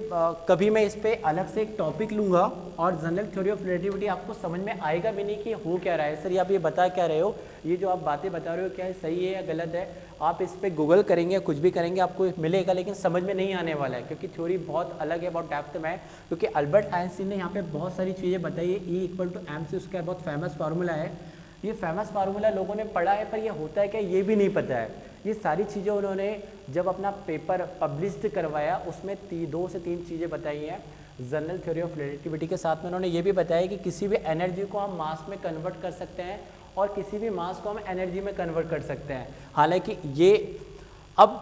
कभी मैं इस पर अलग से एक टॉपिक लूँगा, और जनरल थ्योरी ऑफ रिलेटिविटी आपको समझ में आएगा भी नहीं कि हो क्या रहा है। सर आप ये बता क्या रहे हो, ये जो आप बातें बता रहे हो क्या है सही है या गलत है? आप इस पर गूगल करेंगे, कुछ भी करेंगे, आपको मिलेगा, लेकिन समझ में नहीं आने वाला है, क्योंकि थ्योरी बहुत अलग है, बहुत डेप्थ में है। क्योंकि अल्बर्ट आइंस्टीन ने यहाँ पे बहुत सारी चीज़ें बताई है। E=mc², उसका बहुत फेमस फार्मूला है। ये फेमस फार्मूला लोगों ने पढ़ा है, पर ये होता है क्या ये भी नहीं पता है। ये सारी चीज़ें उन्होंने जब अपना पेपर पब्लिश्ड करवाया, उसमें 2 से 3 चीज़ें बताई हैं जनरल थ्योरी ऑफ रिलेटिविटी के साथ में। उन्होंने ये भी बताया कि किसी भी एनर्जी को हम मास में कन्वर्ट कर सकते हैं, और किसी भी मास को हम एनर्जी में कन्वर्ट कर सकते हैं। हालांकि ये अब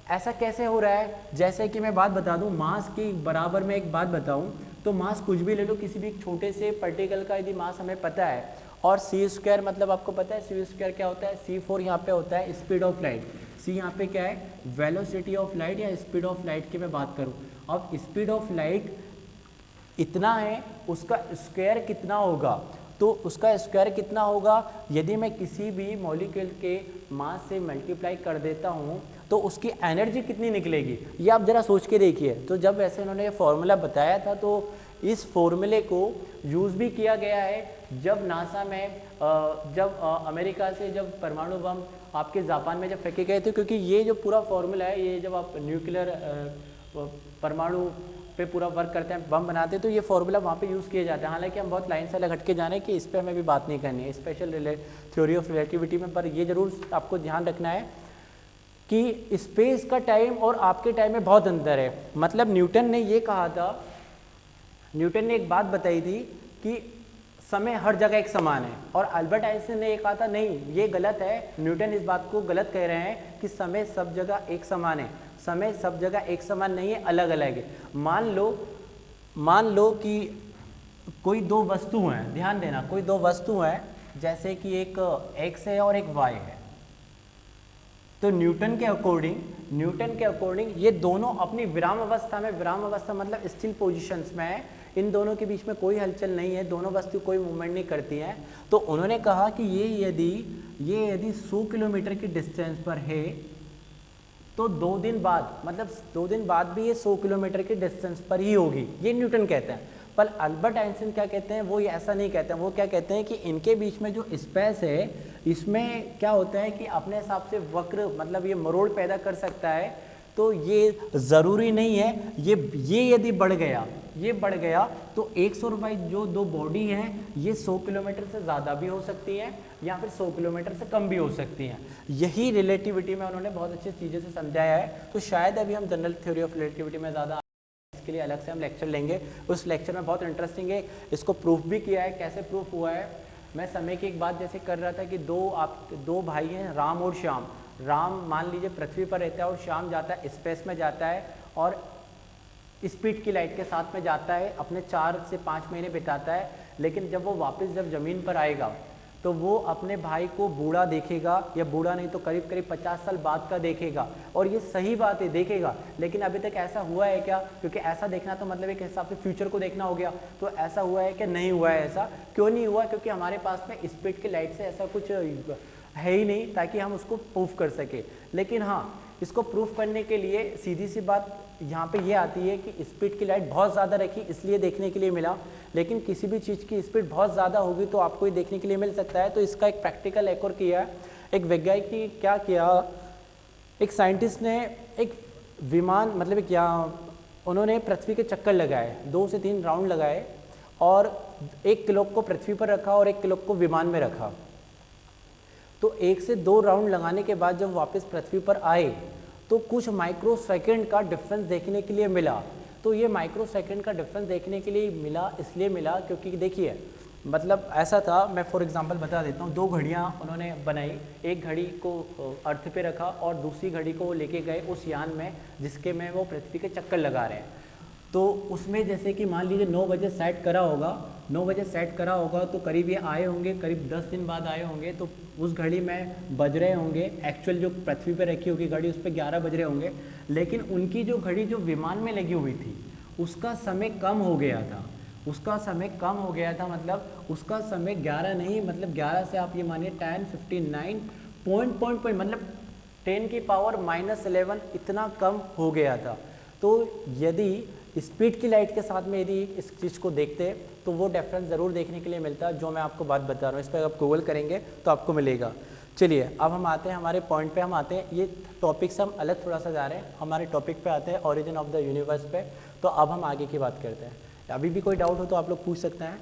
ऐसा कैसे हो रहा है, जैसे कि मैं बात बता दूं, मास के बराबर में एक बात बताऊं तो मास कुछ भी ले लो, किसी भी एक छोटे से पार्टिकल का यदि मास हमें पता है, और c² मतलब आपको पता है c² क्या होता है? c4 यहाँ पे होता है स्पीड ऑफ लाइट, c यहाँ पे क्या है? वेलोसिटी ऑफ लाइट या स्पीड ऑफ लाइट की मैं बात करूँ। अब स्पीड ऑफ लाइट इतना है, उसका स्क्वायर कितना होगा? तो उसका स्क्वायर कितना होगा? यदि मैं किसी भी मॉलिक्यूल के मास से मल्टीप्लाई कर देता हूँ तो उसकी एनर्जी कितनी निकलेगी, ये आप ज़रा सोच के देखिए। तो जब ऐसे उन्होंने ये फॉर्मूला बताया था तो इस फॉर्मूले को यूज़ भी किया गया है जब नासा में जब अमेरिका से जब परमाणु बम आपके जापान में जब फेंके गए थे, क्योंकि ये जो पूरा फॉर्मूला है ये जब आप न्यूक्लियर परमाणु पे पूरा वर्क करते हैं, बम बनाते हैं, तो ये फॉर्मूला वहाँ पे यूज़ किया जाता है। हालांकि हम बहुत लाइन से अलग हट के जाने कि इस पर हमें भी बात नहीं करनी है स्पेशल थ्योरी ऑफ रिलेटिविटी में, पर ये ज़रूर आपको ध्यान रखना है कि स्पेस का टाइम और आपके टाइम में बहुत अंतर है। मतलब न्यूटन ने ये कहा था, न्यूटन ने एक बात बताई थी कि समय हर जगह एक समान है, और अल्बर्ट आइंस्टाइन ने ये कहा था नहीं ये गलत है, न्यूटन इस बात को गलत कह रहे हैं कि समय सब जगह एक समान है। समय सब जगह एक समान नहीं है, अलग अलग है। मान लो कि कोई दो वस्तु हैं, ध्यान देना, कोई दो वस्तु हैं, जैसे कि एक x है और एक y है। तो न्यूटन के अकॉर्डिंग ये दोनों अपनी विराम अवस्था में, विराम अवस्था मतलब स्टिल पोजीशंस में है, इन दोनों के बीच में कोई हलचल नहीं है, दोनों वस्तु कोई मूवमेंट नहीं करती हैं। तो उन्होंने कहा कि ये यदि 100 किलोमीटर की डिस्टेंस पर है तो 2 दिन बाद, मतलब 2 दिन बाद भी ये 100 किलोमीटर की डिस्टेंस पर ही होगी, ये न्यूटन कहते हैं। पर अल्बर्ट आइंस्टाइन क्या कहते हैं, वो ये ऐसा नहीं कहते हैं। वो क्या कहते हैं कि इनके बीच में जो स्पेस है इसमें क्या होता है कि अपने हिसाब से वक्र, मतलब ये मरोड़ पैदा कर सकता है। तो ये ज़रूरी नहीं है, ये यदि बढ़ गया तो 100 जो दो बॉडी हैं ये 100 किलोमीटर से ज़्यादा भी हो सकती हैं या फिर 100 किलोमीटर से कम भी हो सकती हैं। यही रिलेटिविटी में उन्होंने बहुत अच्छी चीज़ें से समझाया है। तो शायद अभी हम जनरल थ्योरी ऑफ रिलेटिविटी में ज़्यादा, इसके लिए अलग से हम लेक्चर लेंगे। उस लेक्चर में बहुत इंटरेस्टिंग है, इसको प्रूफ भी किया है। कैसे प्रूफ हुआ है, मैं समय की एक बात जैसे कर रहा था कि दो भाई हैं, राम और श्याम। राम मान लीजिए पृथ्वी पर रहता है और श्याम जाता है स्पेस में, जाता है और स्पीड की लाइट के साथ में जाता है, अपने 4 से 5 महीने बिताता है। लेकिन जब वो वापस जब ज़मीन पर आएगा तो वो अपने भाई को बूढ़ा देखेगा, या बूढ़ा नहीं तो करीब 50 साल बाद का देखेगा। और ये सही बात है, देखेगा। लेकिन अभी तक ऐसा हुआ है क्या? क्योंकि ऐसा देखना तो मतलब एक हिसाब से फ्यूचर को देखना हो गया। तो ऐसा हुआ है कि नहीं हुआ है। ऐसा क्यों नहीं हुआ? क्योंकि हमारे पास में स्पीड की लाइट से ऐसा कुछ है ही नहीं ताकि हम उसको प्रूफ कर सके। लेकिन हाँ, इसको प्रूफ करने के लिए सीधी सी बात यहाँ पे ये आती है कि स्पीड की लाइट बहुत ज़्यादा रखी इसलिए देखने के लिए मिला। लेकिन किसी भी चीज़ की स्पीड बहुत ज़्यादा होगी तो आपको ये देखने के लिए मिल सकता है। तो इसका एक प्रैक्टिकल एक और किया, एक वैज्ञानिक ने क्या किया, एक साइंटिस्ट ने एक विमान, मतलब क्या, उन्होंने पृथ्वी के चक्कर लगाए, 2 से 3 राउंड लगाए, और एक क्लॉक को पृथ्वी पर रखा और एक क्लॉक को विमान में रखा। तो 1 से 2 राउंड लगाने के बाद जब वापस पृथ्वी पर आए तो कुछ माइक्रो सेकेंड का डिफरेंस देखने के लिए मिला। तो ये माइक्रो सेकेंड का डिफरेंस देखने के लिए मिला, इसलिए मिला क्योंकि देखिए, मतलब ऐसा था, मैं फॉर एग्जांपल बता देता हूँ। 2 घड़ियाँ उन्होंने बनाई, एक घड़ी को अर्थ पे रखा और दूसरी घड़ी को वो लेके गए उस यान में जिसके में वो पृथ्वी के चक्कर लगा रहे हैं। तो उसमें जैसे कि मान लीजिए 9 बजे सेट करा होगा, 9 बजे सेट करा होगा तो करीब ये आए होंगे, करीब 10 दिन बाद आए होंगे। तो उस घड़ी में बज रहे होंगे, एक्चुअल जो पृथ्वी पे रखी होगी घड़ी उस पर 11 बज रहे होंगे। लेकिन उनकी जो घड़ी जो विमान में लगी हुई थी उसका समय कम हो गया था, मतलब उसका समय 11 नहीं, मतलब 11 से आप ये मानिए 10, 59 पॉइंट मतलब 10 की पावर -11 इतना कम हो गया था। तो यदि स्पीड की लाइट के साथ में यदि इस चीज़ को देखते तो वो डिफरेंस ज़रूर देखने के लिए मिलता है, जो मैं आपको बात बता रहा हूँ। इस पर आप गूगल करेंगे तो आपको मिलेगा। चलिए अब हम आते हैं हमारे पॉइंट पे, हम आते हैं, ये टॉपिक से हम अलग थोड़ा सा जा रहे हैं, हमारे टॉपिक पे आते हैं, ओरिजिन ऑफ द यूनिवर्स पे। तो अब हम आगे की बात करते हैं। अभी भी कोई डाउट हो तो आप लोग पूछ सकते हैं।